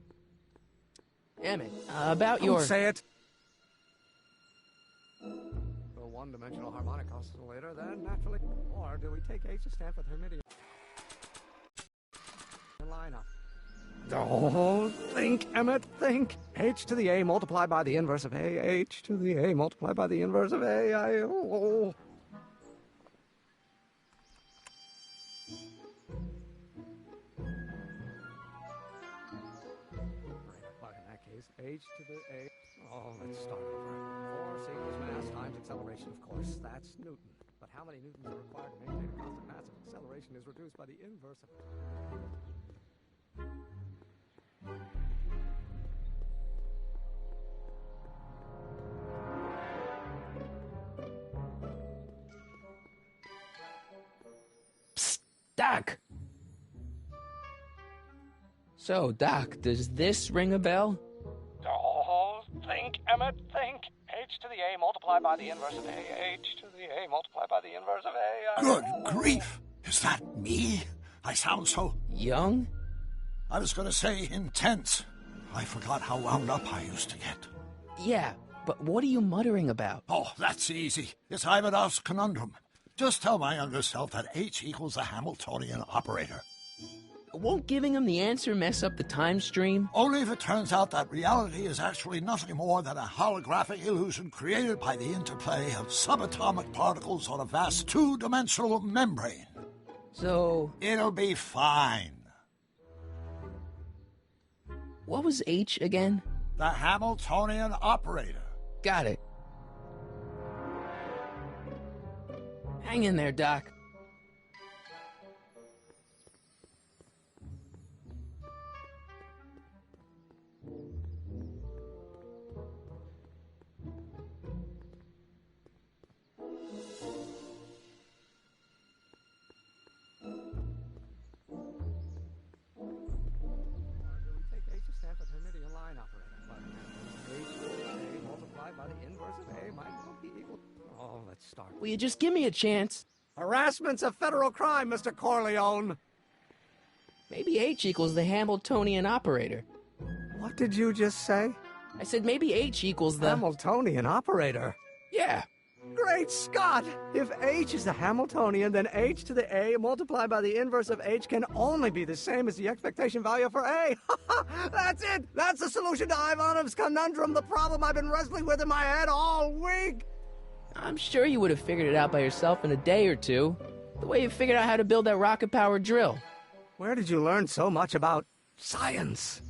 Emmett, about your... Don't say it. One-dimensional harmonic oscillator, then naturally, or do we take H to stand for the Hermitian lineup? Don't think, Emmett, think. H to the a multiplied by the inverse of a. H to the a multiplied by the inverse of a. Oh. Right, in that case, H to the a. Oh, let's start over. Force equals mass times acceleration, of course. That's Newton. But how many newtons are required to maintain a constant mass if acceleration is reduced by the inverse of... Psst, Doc! So, Doc, does this ring a bell? Think, Emmett, think. H to the a multiplied by the inverse of a. H to the a multiplied by the inverse of a. Good grief! Is that me? I sound so... Young? I was going to say intense. I forgot how wound up I used to get. Yeah, but what are you muttering about? Oh, that's easy. It's Ivanov's conundrum. Just tell my younger self that H equals the Hamiltonian operator. Won't giving him the answer mess up the time stream? Only if it turns out that reality is actually nothing more than a holographic illusion created by the interplay of subatomic particles on a vast two-dimensional membrane. So... It'll be fine. What was H again? The Hamiltonian operator. Got it. Hang in there, Doc. By the inverse of a might well be equal. Oh, let's start. Will you just give me a chance? Harassment's a federal crime, Mr. Corleone. Maybe H equals the Hamiltonian operator. What did you just say? I said maybe H equals the... Hamiltonian operator? Yeah. Great Scott! If H is the Hamiltonian, then H to the A multiplied by the inverse of H can only be the same as the expectation value for A. That's it! That's the solution to Ivanov's conundrum, the problem I've been wrestling with in my head all week! I'm sure you would have figured it out by yourself in a day or two. The way you figured out how to build that rocket-powered drill. Where did you learn so much about science?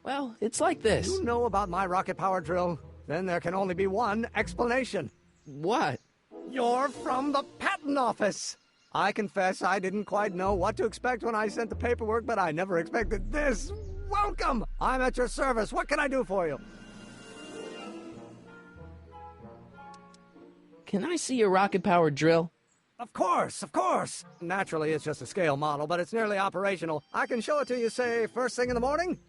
Well, it's like this. You know about my rocket-powered drill? Then there can only be one explanation. What? You're from the patent office. I confess I didn't quite know what to expect when I sent the paperwork, but I never expected this. Welcome! I'm at your service. What can I do for you? Can I see your rocket-powered drill? Of course, of course. Naturally, it's just a scale model, but it's nearly operational. I can show it to you, say, first thing in the morning?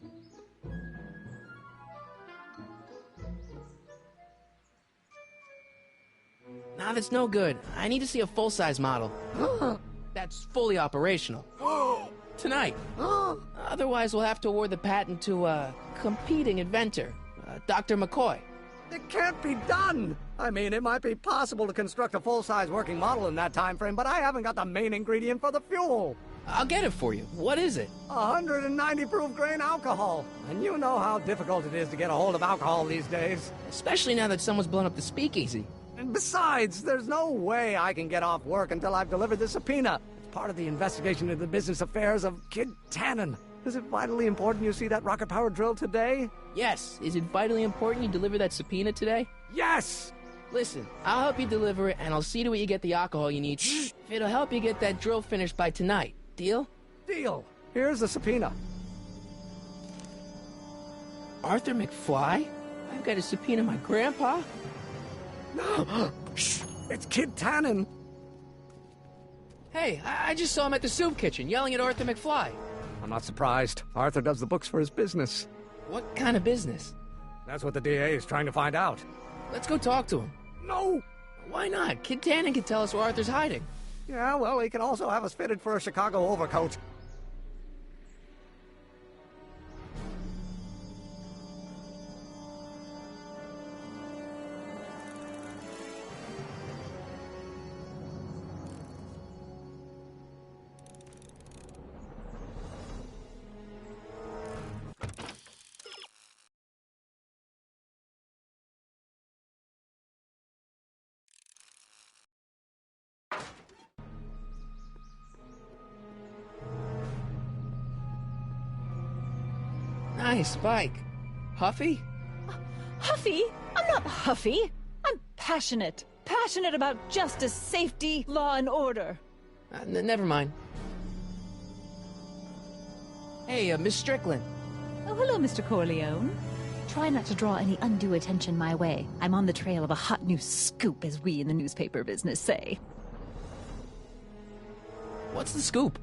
Nah, that's no good. I need to see a full-size model. That's fully operational. Tonight. Otherwise, we'll have to award the patent to a competing inventor, Dr. McCoy. It can't be done! I mean, it might be possible to construct a full-size working model in that time frame, but I haven't got the main ingredient for the fuel. I'll get it for you. What is it? 190 proof grain alcohol. And you know how difficult it is to get a hold of alcohol these days. Especially now that someone's blown up the speakeasy. And besides, there's no way I can get off work until I've delivered the subpoena. It's part of the investigation into the business affairs of Kid Tannen. Is it vitally important you see that rocket-powered drill today? Yes. Is it vitally important you deliver that subpoena today? Yes! Listen, I'll help you deliver it, and I'll see to it you get the alcohol you need. If it'll help you get that drill finished by tonight. Deal? Deal. Here's the subpoena. Arthur McFly? I've got to subpoena my grandpa? No! Shh! It's Kid Tannen! Hey, I just saw him at the soup kitchen, yelling at Arthur McFly. I'm not surprised. Arthur does the books for his business. What kind of business? That's what the DA is trying to find out. Let's go talk to him. No! Why not? Kid Tannen can tell us where Arthur's hiding. Yeah, well, he can also have us fitted for a Chicago overcoat. Nice bike. Huffy? Huffy? I'm not huffy. I'm passionate. Passionate about justice, safety, law, and order. Never mind. Hey, Miss Strickland. Oh, hello, Mr. Corleone. Try not to draw any undue attention my way. I'm on the trail of a hot new scoop, as we in the newspaper business say. What's the scoop?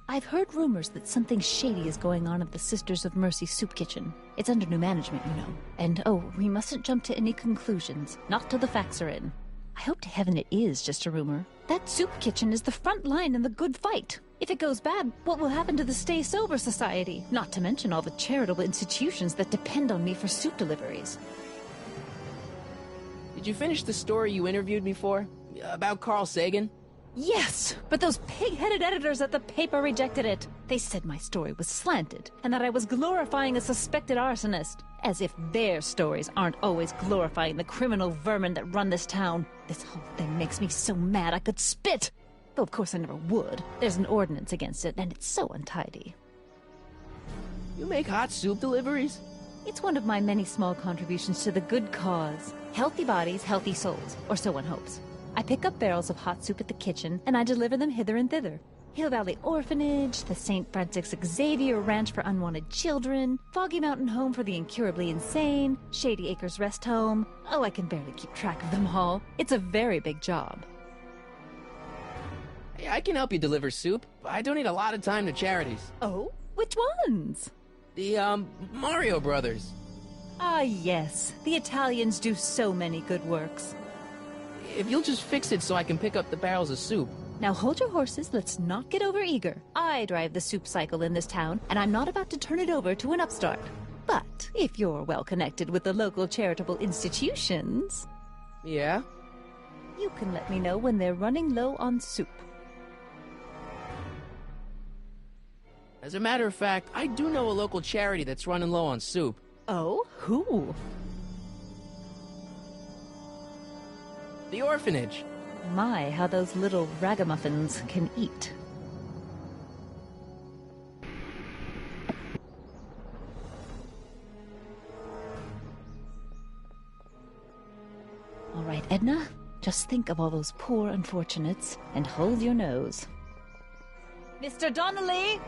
I've heard rumors that something shady is going on at the Sisters of Mercy soup kitchen. It's under new management, you know. And, oh, we mustn't jump to any conclusions. Not till the facts are in. I hope to heaven it is just a rumor. That soup kitchen is the front line in the good fight. If it goes bad, what will happen to the Stay Sober Society? Not to mention all the charitable institutions that depend on me for soup deliveries. Did you finish the story you interviewed me for? About Carl Sagan? Yes, but those pig-headed editors at the paper rejected it. They said my story was slanted, and that I was glorifying a suspected arsonist. As if their stories aren't always glorifying the criminal vermin that run this town. This whole thing makes me so mad I could spit! Though of course I never would. There's an ordinance against it, and it's so untidy. You make hot soup deliveries? It's one of my many small contributions to the good cause. Healthy bodies, healthy souls, or so one hopes. I pick up barrels of hot soup at the kitchen, and I deliver them hither and thither. Hill Valley Orphanage, the St. Francis Xavier Ranch for Unwanted Children, Foggy Mountain Home for the Incurably Insane, Shady Acres Rest Home. Oh, I can barely keep track of them all. It's a very big job. Hey, I can help you deliver soup. I donate a lot of time to charities. Oh? Which ones? The, Mario Brothers. Ah, yes. The Italians do so many good works. If you'll just fix it so I can pick up the barrels of soup. Now hold your horses, let's not get overeager. I drive the soup cycle in this town, and I'm not about to turn it over to an upstart. But if you're well connected with the local charitable institutions... Yeah? You can let me know when they're running low on soup. As a matter of fact, I do know a local charity that's running low on soup. Oh? Who? The orphanage. My, how those little ragamuffins can eat. All right, Edna, just think of all those poor unfortunates and hold your nose. Mr. Donnelly!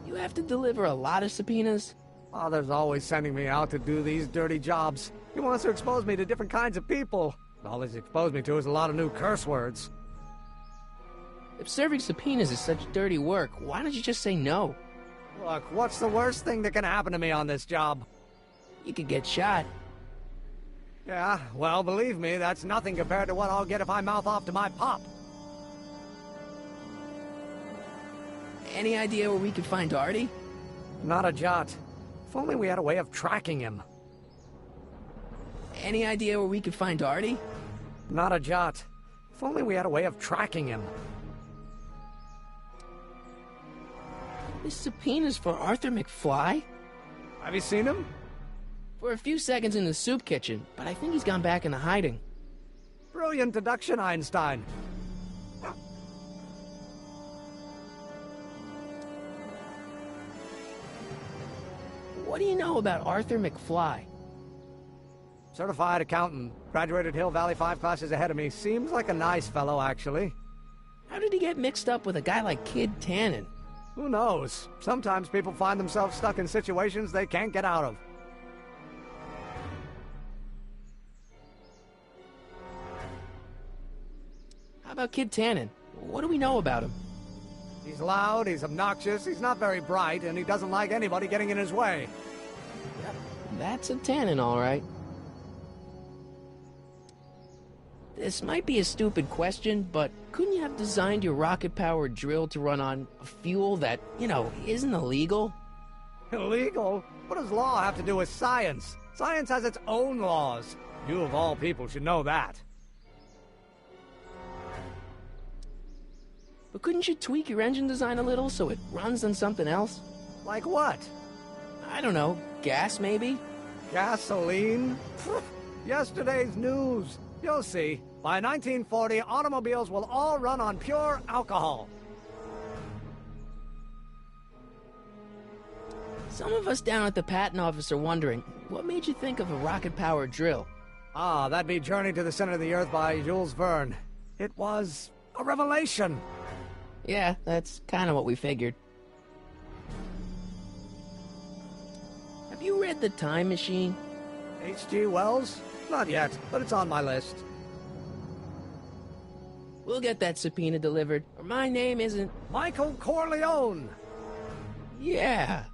You have to deliver a lot of subpoenas? Father's always sending me out to do these dirty jobs. He wants to expose me to different kinds of people. All he's exposed me to is a lot of new curse words. If serving subpoenas is such dirty work, why don't you just say no? Look, what's the worst thing that can happen to me on this job? You could get shot. Yeah, well, believe me, that's nothing compared to what I'll get if I mouth off to my pop. Any idea where we could find Artie? Not a jot. If only we had a way of tracking him. Any idea where we could find Artie? Not a jot. If only we had a way of tracking him. This subpoena's for Arthur McFly? Have you seen him? For a few seconds in the soup kitchen, but I think he's gone back into hiding. Brilliant deduction, Einstein. What do you know about Arthur McFly? Certified accountant. Graduated Hill Valley 5 classes ahead of me. Seems like a nice fellow, actually. How did he get mixed up with a guy like Kid Tannen? Who knows? Sometimes people find themselves stuck in situations they can't get out of. How about Kid Tannen? What do we know about him? He's loud, he's obnoxious, he's not very bright, and he doesn't like anybody getting in his way. Yep, that's a Tannen, all right. This might be a stupid question, but couldn't you have designed your rocket-powered drill to run on fuel that, isn't illegal? Illegal? What does law have to do with science? Science has its own laws. You, of all people, should know that. But couldn't you tweak your engine design a little so it runs on something else? Like what? I don't know. Gas, maybe? Gasoline? Yesterday's news. You'll see. By 1940, automobiles will all run on pure alcohol. Some of us down at the patent office are wondering, what made you think of a rocket-powered drill? Ah, that'd be Journey to the Center of the Earth by Jules Verne. It was a revelation. Yeah, that's kind of what we figured. Have you read The Time Machine? H.G. Wells? Not yet, but it's on my list. We'll get that subpoena delivered, or my name isn't... Michael Corleone! Yeah.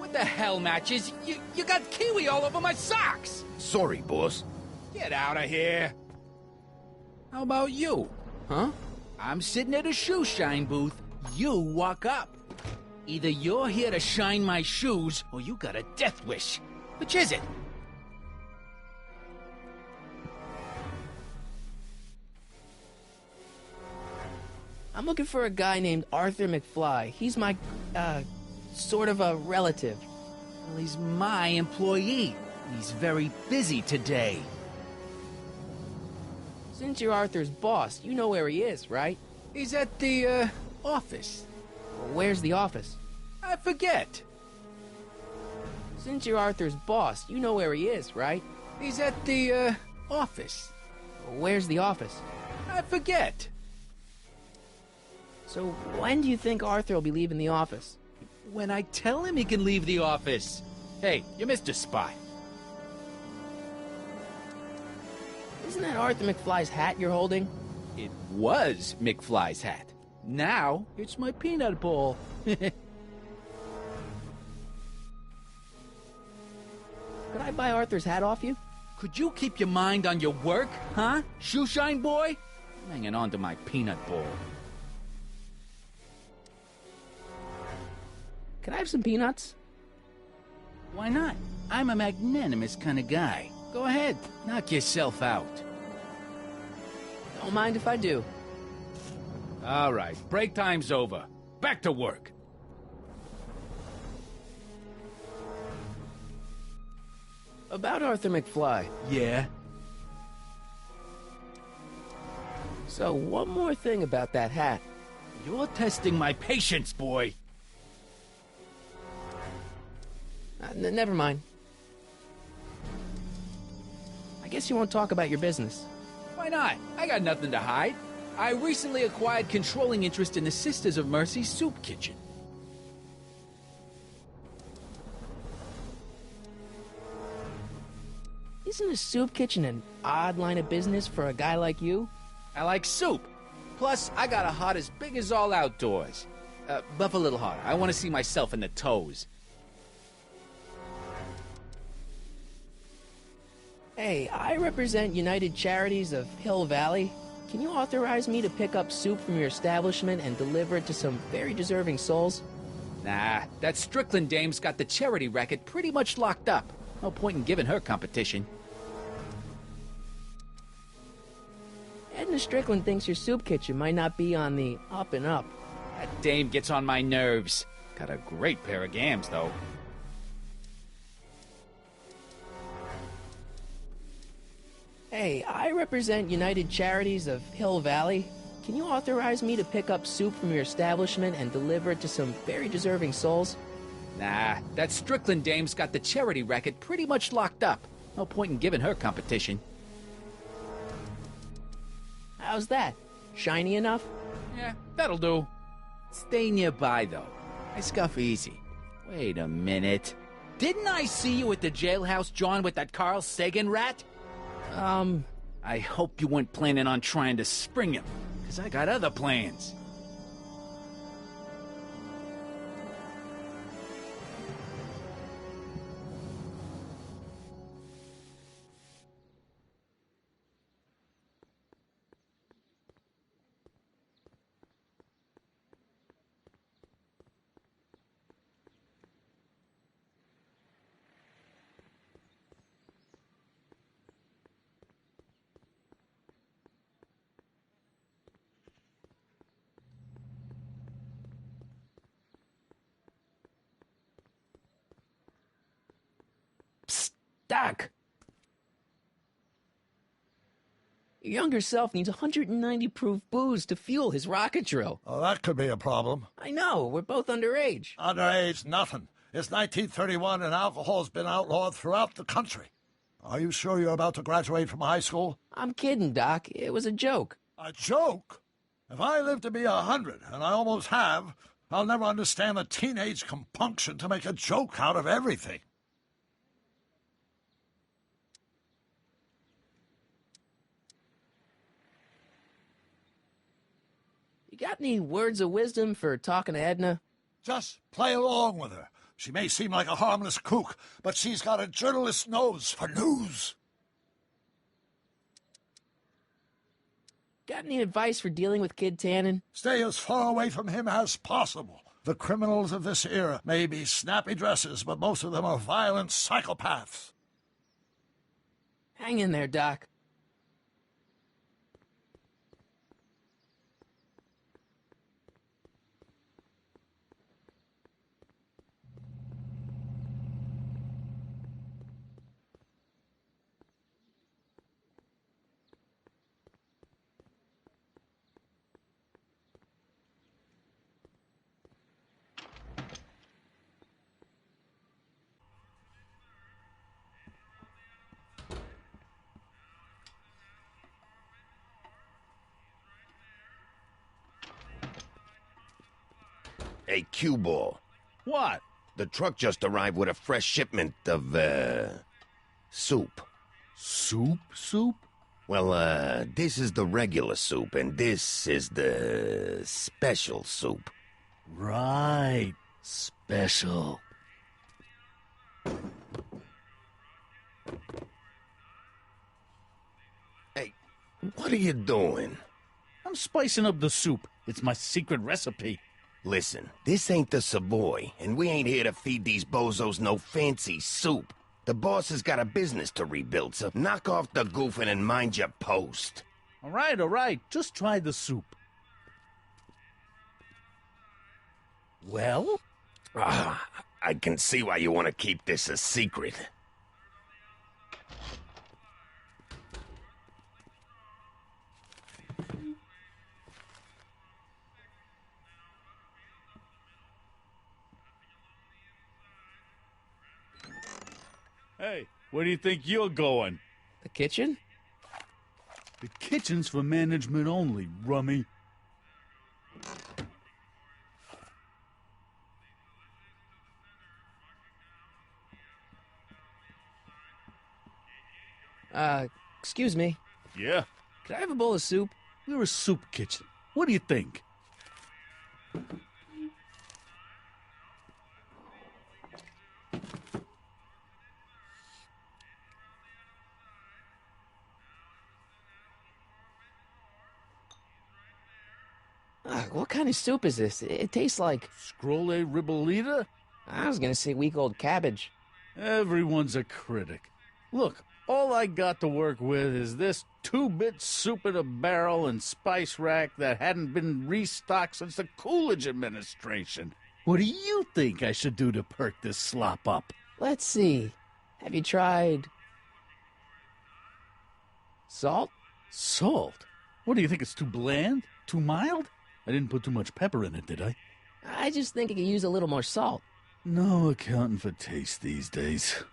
What the hell, Matches? You got kiwi all over my socks! Sorry, boss. Get out of here! How about you? Huh? I'm sitting at a shoe shine booth. You walk up. Either you're here to shine my shoes, or you got a death wish. Which is it? I'm looking for a guy named Arthur McFly. He's my, sort of a relative. Well, he's my employee. He's very busy today. Since you're Arthur's boss, you know where he is, right? He's at the, office. Where's the office? I forget. Since you're Arthur's boss, you know where he is, right? He's at the, office. Where's the office? I forget. So when do you think Arthur will be leaving the office? When I tell him he can leave the office. Hey, you're Mr. Spy. Isn't that Arthur McFly's hat you're holding? It was McFly's hat. Now, it's my peanut ball. Could I buy Arthur's hat off you? Could you keep your mind on your work, huh? Shoeshine boy? I'm hanging on to my peanut ball. Can I have some peanuts? Why not? I'm a magnanimous kind of guy. Go ahead, knock yourself out. Don't mind if I do. All right, break time's over. Back to work. About Arthur McFly. Yeah? So, one more thing about that hat. You're testing my patience, boy. Never mind. I guess you won't talk about your business. Why not? I got nothing to hide. I recently acquired controlling interest in the Sisters of Mercy Soup Kitchen. Isn't a soup kitchen an odd line of business for a guy like you? I like soup. Plus, I got a heart as big as all outdoors. Buff a little harder. I want to see myself in the toes. Hey, I represent United Charities of Hill Valley. Can you authorize me to pick up soup from your establishment and deliver it to some very deserving souls? Nah, that Strickland dame's got the charity racket pretty much locked up. No point in giving her competition. Edna Strickland thinks your soup kitchen might not be on the up and up. That dame gets on my nerves. Got a great pair of gams, though. Hey, I represent United Charities of Hill Valley. Can you authorize me to pick up soup from your establishment and deliver it to some very deserving souls? Nah, that Strickland dame's got the charity racket pretty much locked up. No point in giving her competition. How's that? Shiny enough? Yeah, that'll do. Stay nearby, though. I scuff easy. Wait a minute. Didn't I see you at the jailhouse, John, with that Carl Sagan rat? I hope you weren't planning on trying to spring him, because I got other plans. Doc! Your younger self needs 190 proof booze to fuel his rocket drill. Oh, that could be a problem. I know, we're both underage. Underage, nothing. It's 1931 and alcohol's been outlawed throughout the country. Are you sure you're about to graduate from high school? I'm kidding, Doc. It was a joke. A joke? If I live to be 100, and I almost have, I'll never understand the teenage compunction to make a joke out of everything. You got any words of wisdom for talking to Edna? Just play along with her. She may seem like a harmless kook, but she's got a journalist's nose for news. Got any advice for dealing with Kid Tannen? Stay as far away from him as possible. The criminals of this era may be snappy dresses, but most of them are violent psychopaths. Hang in there, Doc. Hey, cue ball. What? The truck just arrived with a fresh shipment of, soup. Soup? Well, this is the regular soup, and this is the special soup. Right. Special. Hey, what are you doing? I'm spicing up the soup. It's my secret recipe. Listen, this ain't the Savoy, and we ain't here to feed these bozos no fancy soup. The boss has got a business to rebuild, so knock off the goofing and mind your post. All right. Just try the soup. Well? I can see why you want to keep this a secret. Hey, where do you think you're going? The kitchen? The kitchen's for management only, rummy. Excuse me. Yeah? Could I have a bowl of soup? We're a soup kitchen. What do you think? What kind of soup is this? It tastes like... Scrolle ribolita? I was gonna say week-old cabbage. Everyone's a critic. Look, all I got to work with is this 2-bit soup in a barrel and spice rack that hadn't been restocked since the Coolidge administration. What do you think I should do to perk this slop up? Let's see. Have you tried... salt? Salt? What do you think, it's too bland? Too mild? I didn't put too much pepper in it, did I? I just think it could use a little more salt. No accounting for taste these days.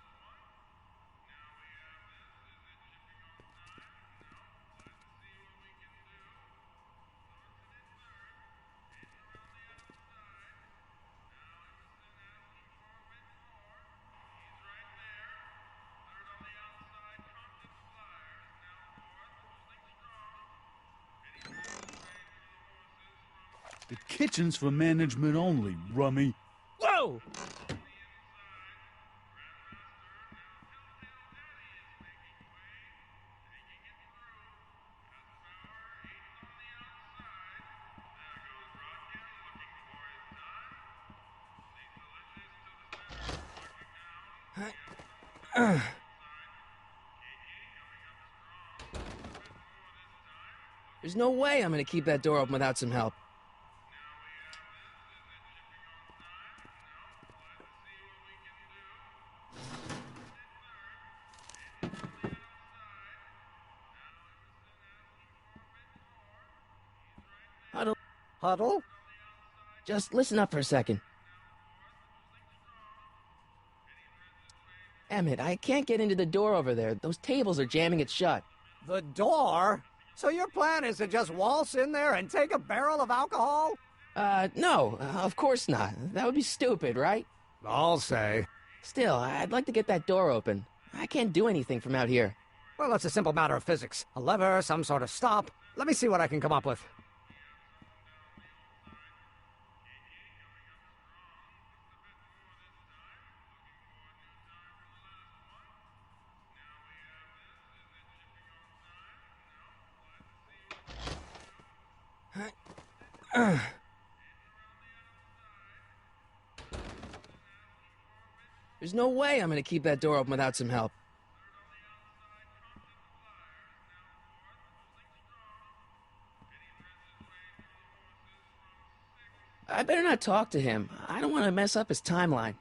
The kitchen's for management only, rummy. Whoa! There's no way I'm gonna keep that door open without some help. Huddle? Just listen up for a second. Emmett, I can't get into the door over there. Those tables are jamming it shut. The door? So your plan is to just waltz in there and take a barrel of alcohol? No, of course not. That would be stupid, right? I'll say. Still, I'd like to get that door open. I can't do anything from out here. Well, it's a simple matter of physics. A lever, some sort of stop. Let me see what I can come up with. There's no way I'm gonna keep that door open without some help. I better not talk to him. I don't want to mess up his timeline.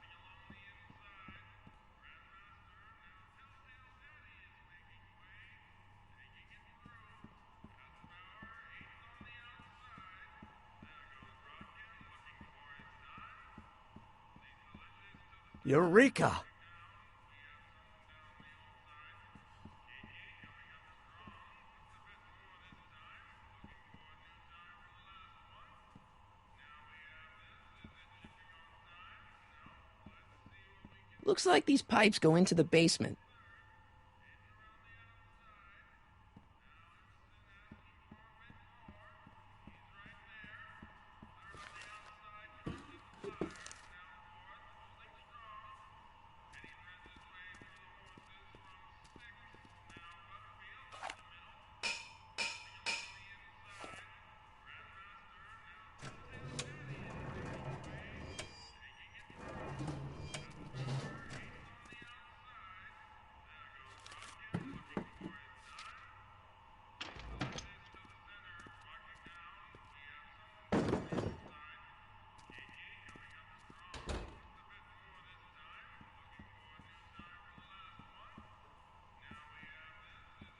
Eureka! Looks like these pipes go into the basement.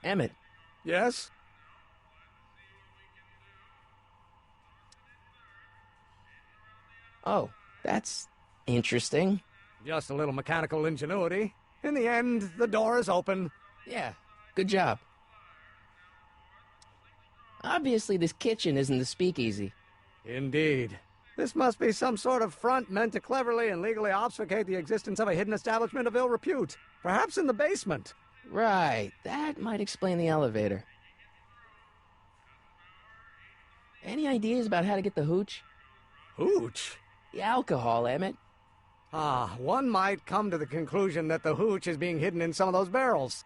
Emmett. Yes? Oh, that's interesting. Just a little mechanical ingenuity. In the end, the door is open. Yeah, good job. Obviously, this kitchen isn't the speakeasy. Indeed. This must be some sort of front meant to cleverly and legally obfuscate the existence of a hidden establishment of ill repute. Perhaps in the basement. Right, that might explain the elevator. Any ideas about how to get the hooch? Hooch? The alcohol, Emmett. One might come to the conclusion that the hooch is being hidden in some of those barrels.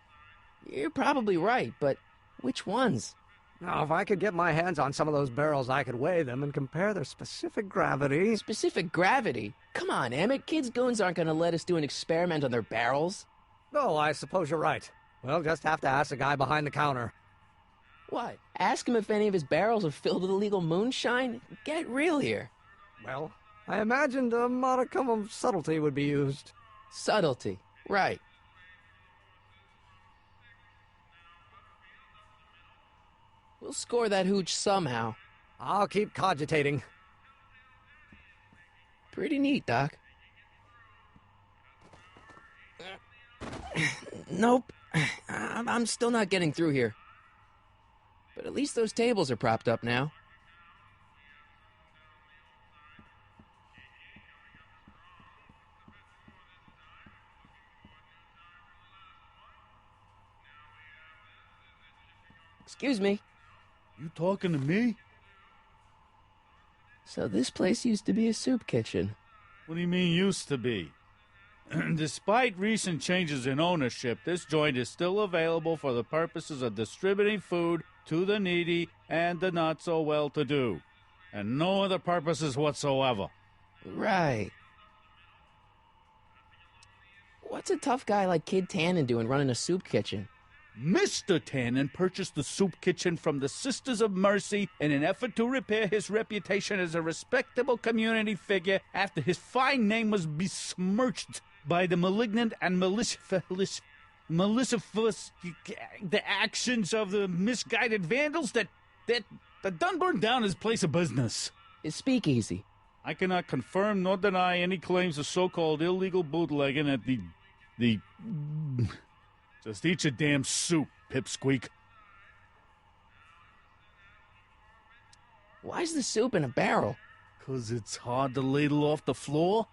You're probably right, but which ones? Now, if I could get my hands on some of those barrels, I could weigh them and compare their specific gravity. Specific gravity? Come on, Emmett. Kids' goons aren't going to let us do an experiment on their barrels. Oh, I suppose you're right. We'll just have to ask the guy behind the counter. What? Ask him if any of his barrels are filled with illegal moonshine? Get real here. Well, I imagined a modicum of subtlety would be used. Subtlety, right. We'll score that hooch somehow. I'll keep cogitating. Pretty neat, Doc. Nope. I'm still not getting through here. But at least those tables are propped up now. Excuse me. You talking to me? So this place used to be a soup kitchen. What do you mean used to be? Despite recent changes in ownership, this joint is still available for the purposes of distributing food to the needy and the not-so-well-to-do, and no other purposes whatsoever. Right. What's a tough guy like Kid Tannen doing running a soup kitchen? Mr. Tannen purchased the soup kitchen from the Sisters of Mercy in an effort to repair his reputation as a respectable community figure after his fine name was besmirched by the malignant and malicious the actions of the misguided vandals that done burned down his place of business. His speakeasy. I cannot confirm nor deny any claims of so-called illegal bootlegging at the Just eat your damn soup, pipsqueak. Why's the soup in a barrel? 'Cause it's hard to ladle off the floor.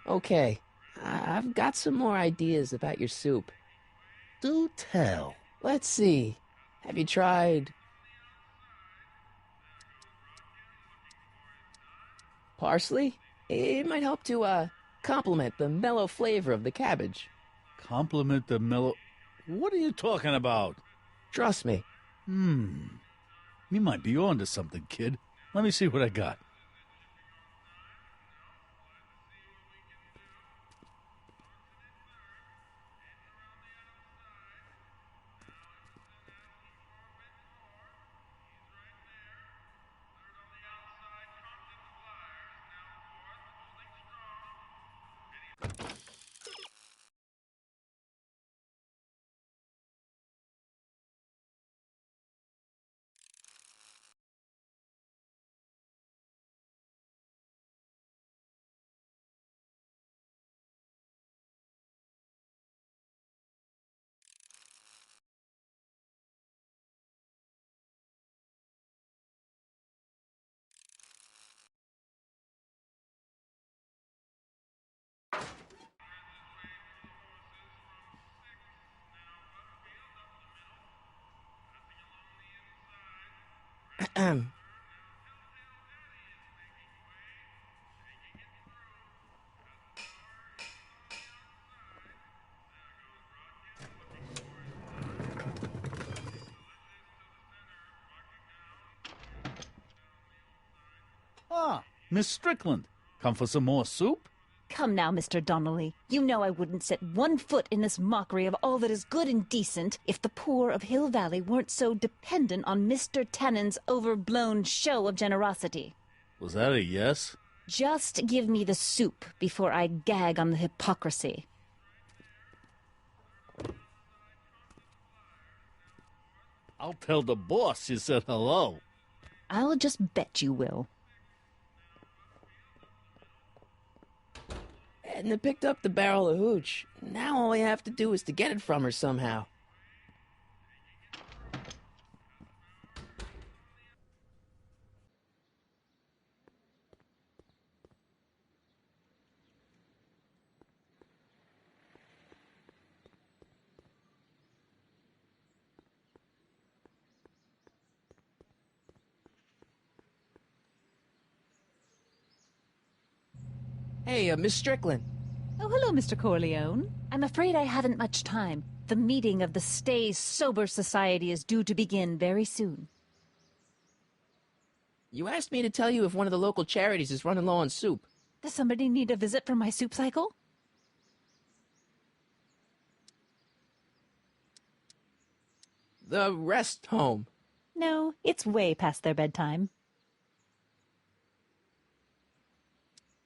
Okay, I've got some more ideas about your soup. Do tell. Let's see. Have you tried parsley? It might help to complement the mellow flavor of the cabbage. Compliment the mellow... What are you talking about? Trust me. You might be on to something, kid. Let me see what I got. Ah, Miss Strickland. Come for some more soup? Come now, Mr. Donnelly. You know I wouldn't set one foot in this mockery of all that is good and decent if the poor of Hill Valley weren't so dependent on Mr. Tennant's overblown show of generosity. Was that a yes? Just give me the soup before I gag on the hypocrisy. I'll tell the boss you said hello. I'll just bet you will. Edna picked up the barrel of hooch. Now all I have to do is to get it from her somehow. Hey, Miss Strickland. Oh, hello, Mr. Corleone. I'm afraid I haven't much time. The meeting of the Stay Sober Society is due to begin very soon. You asked me to tell you if one of the local charities is running low on soup. Does somebody need a visit from my soup cycle? The rest home. No, it's way past their bedtime.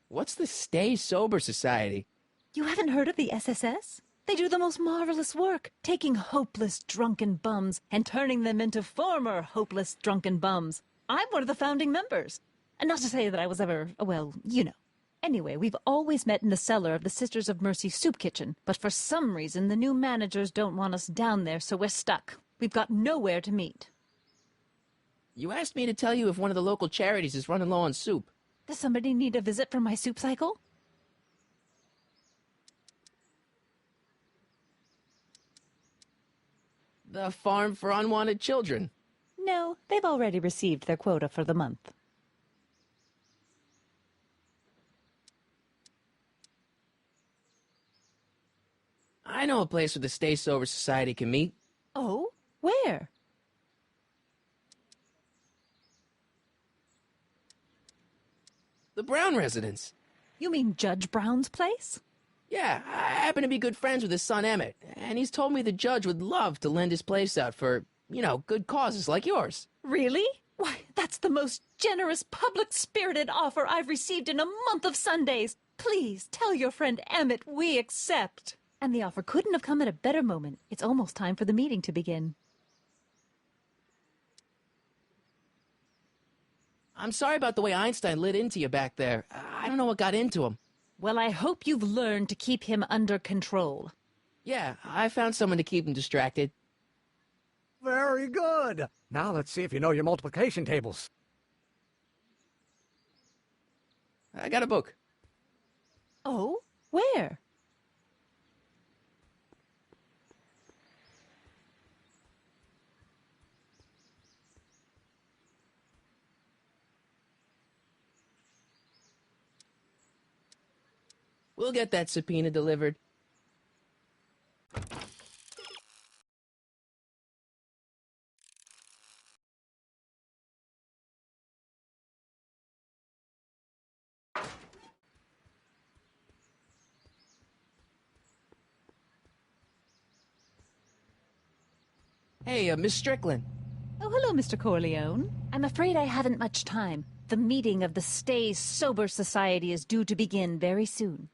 What's the Stay Sober Society? You haven't heard of the SSS? They do the most marvelous work, taking hopeless drunken bums and turning them into former hopeless drunken bums. I'm one of the founding members. And not to say that I was ever, well, you know. Anyway, we've always met in the cellar of the Sisters of Mercy soup kitchen, but for some reason the new managers don't want us down there, so we're stuck. We've got nowhere to meet. You asked me to tell you if one of the local charities is running low on soup. Does somebody need a visit from my soup cycle? The Farm for Unwanted Children. No, they've already received their quota for the month. I know a place where the Stay Sober Society can meet. Oh? Where? The Brown residence. You mean Judge Brown's place? Yeah, I happen to be good friends with his son Emmett, and he's told me the judge would love to lend his place out for, you know, good causes like yours. Really? Why, that's the most generous, public-spirited offer I've received in a month of Sundays. Please, tell your friend Emmett we accept. And the offer couldn't have come at a better moment. It's almost time for the meeting to begin. I'm sorry about the way Einstein lit into you back there. I don't know what got into him. Well, I hope you've learned to keep him under control. Yeah, I found someone to keep him distracted. Very good. Now let's see if you know your multiplication tables. I got a book. Oh? Where? We'll get that subpoena delivered. Hey, Miss Strickland. Oh, hello, Mr. Corleone. I'm afraid I haven't much time. The meeting of the Stay Sober Society is due to begin very soon.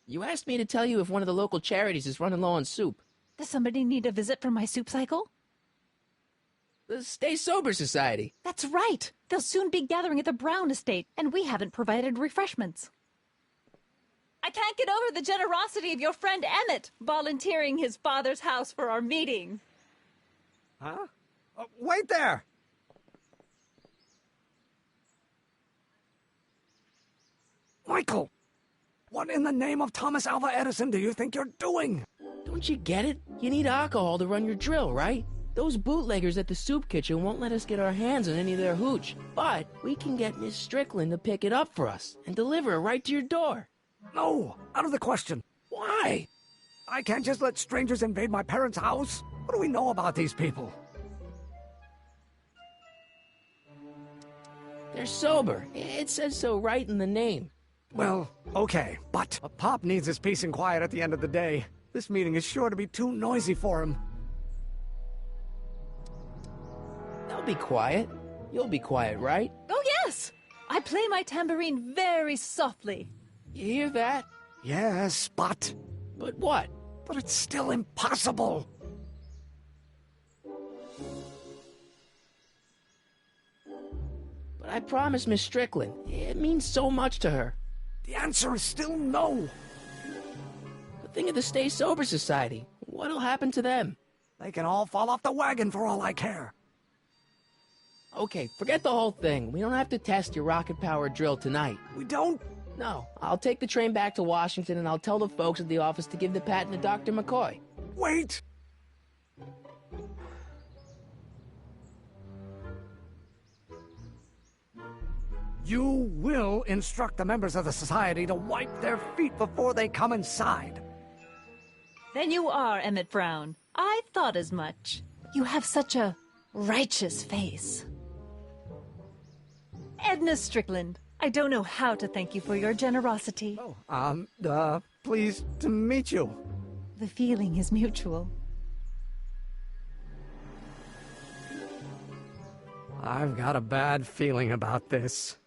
You asked me to tell you if one of the local charities is running low on soup. Does somebody need a visit from my soup cycle? The Stay Sober Society. That's right. They'll soon be gathering at the Brown estate, and we haven't provided refreshments. I can't get over the generosity of your friend Emmett volunteering his father's house for our meeting. Huh? Wait there! Michael! What in the name of Thomas Alva Edison do you think you're doing? Don't you get it? You need alcohol to run your drill, right? Those bootleggers at the soup kitchen won't let us get our hands on any of their hooch. But we can get Miss Strickland to pick it up for us and deliver it right to your door. No, out of the question. Why? I can't just let strangers invade my parents' house. What do we know about these people? They're sober. It says so right in the name. Well, okay, but Pop needs his peace and quiet at the end of the day. This meeting is sure to be too noisy for him. They'll be quiet. You'll be quiet, right? Oh, yes! I play my tambourine very softly. You hear that? Yes, but... But what? But it's still impossible. But I promised Miss Strickland. It means so much to her. The answer is still no. But think of the Stay Sober Society. What'll happen to them? They can all fall off the wagon for all I care. Okay, forget the whole thing. We don't have to test your rocket-powered drill tonight. We don't? No. I'll take the train back to Washington and I'll tell the folks at the office to give the patent to Dr. McCoy. Wait! You will instruct the members of the society to wipe their feet before they come inside. Then you are Emmett Brown. I thought as much. You have such a righteous face. Edna Strickland, I don't know how to thank you for your generosity. Pleased to meet you. The feeling is mutual. I've got a bad feeling about this.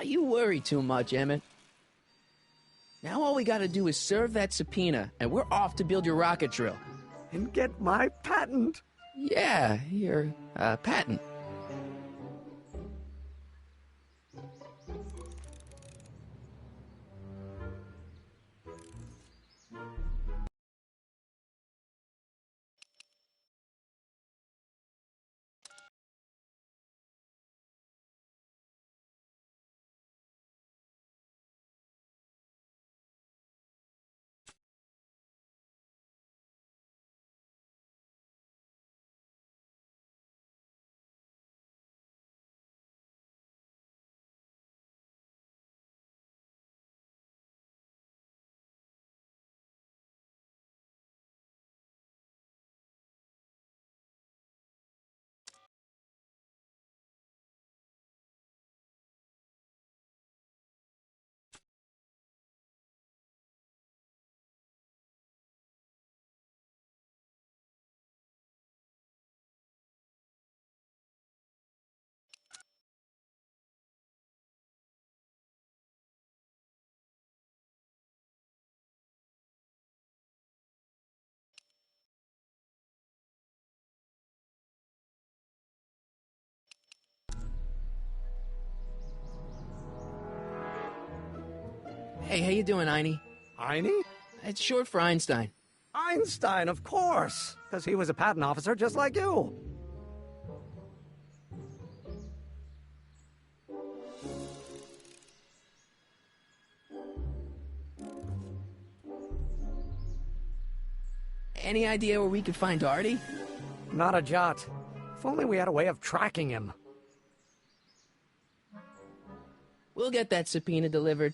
You worry too much, Emmett. Now all we gotta do is serve that subpoena, and we're off to build your rocket drill. And get my patent. Yeah, your, patent. Hey, how you doing, Einie? Einie? It's short for Einstein. Einstein, of course, because he was a patent officer just like you. Any idea where we could find Artie? Not a jot. If only we had a way of tracking him. We'll get that subpoena delivered.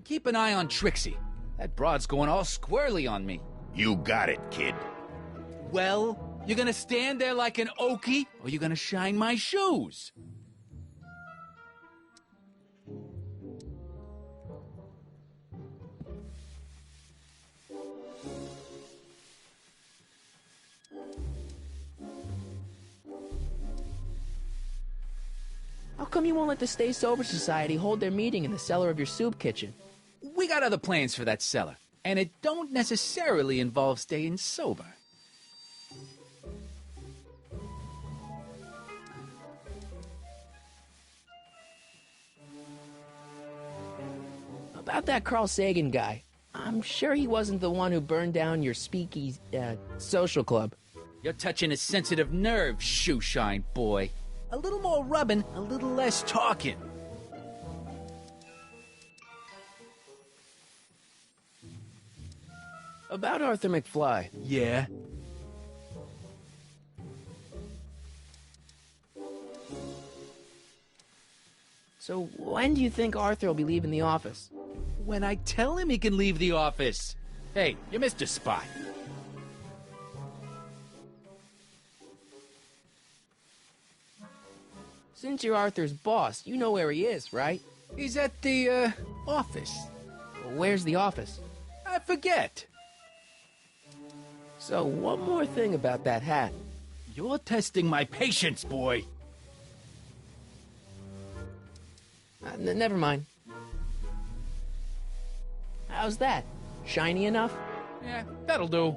keep an eye on Trixie. That broad's going all squirrely on me. You got it, kid. Well, you're gonna stand there like an okie, or you're gonna shine my shoes? How come you won't let the Stay Sober Society hold their meeting in the cellar of your soup kitchen? We got other plans for that cellar, and it don't necessarily involve staying sober. About that Carl Sagan guy, I'm sure he wasn't the one who burned down your speakeasy, social club. You're touching a sensitive nerve, shoeshine boy. A little more rubbing, a little less talking. About Arthur McFly. Yeah? So when do you think Arthur will be leaving the office? When I tell him he can leave the office. Hey, you missed a spot. Since you're Arthur's boss, you know where he is, right? He's at the, office. Where's the office? I forget. So, one more thing about that hat. You're testing my patience, boy. Never mind. How's that? Shiny enough? Yeah, that'll do.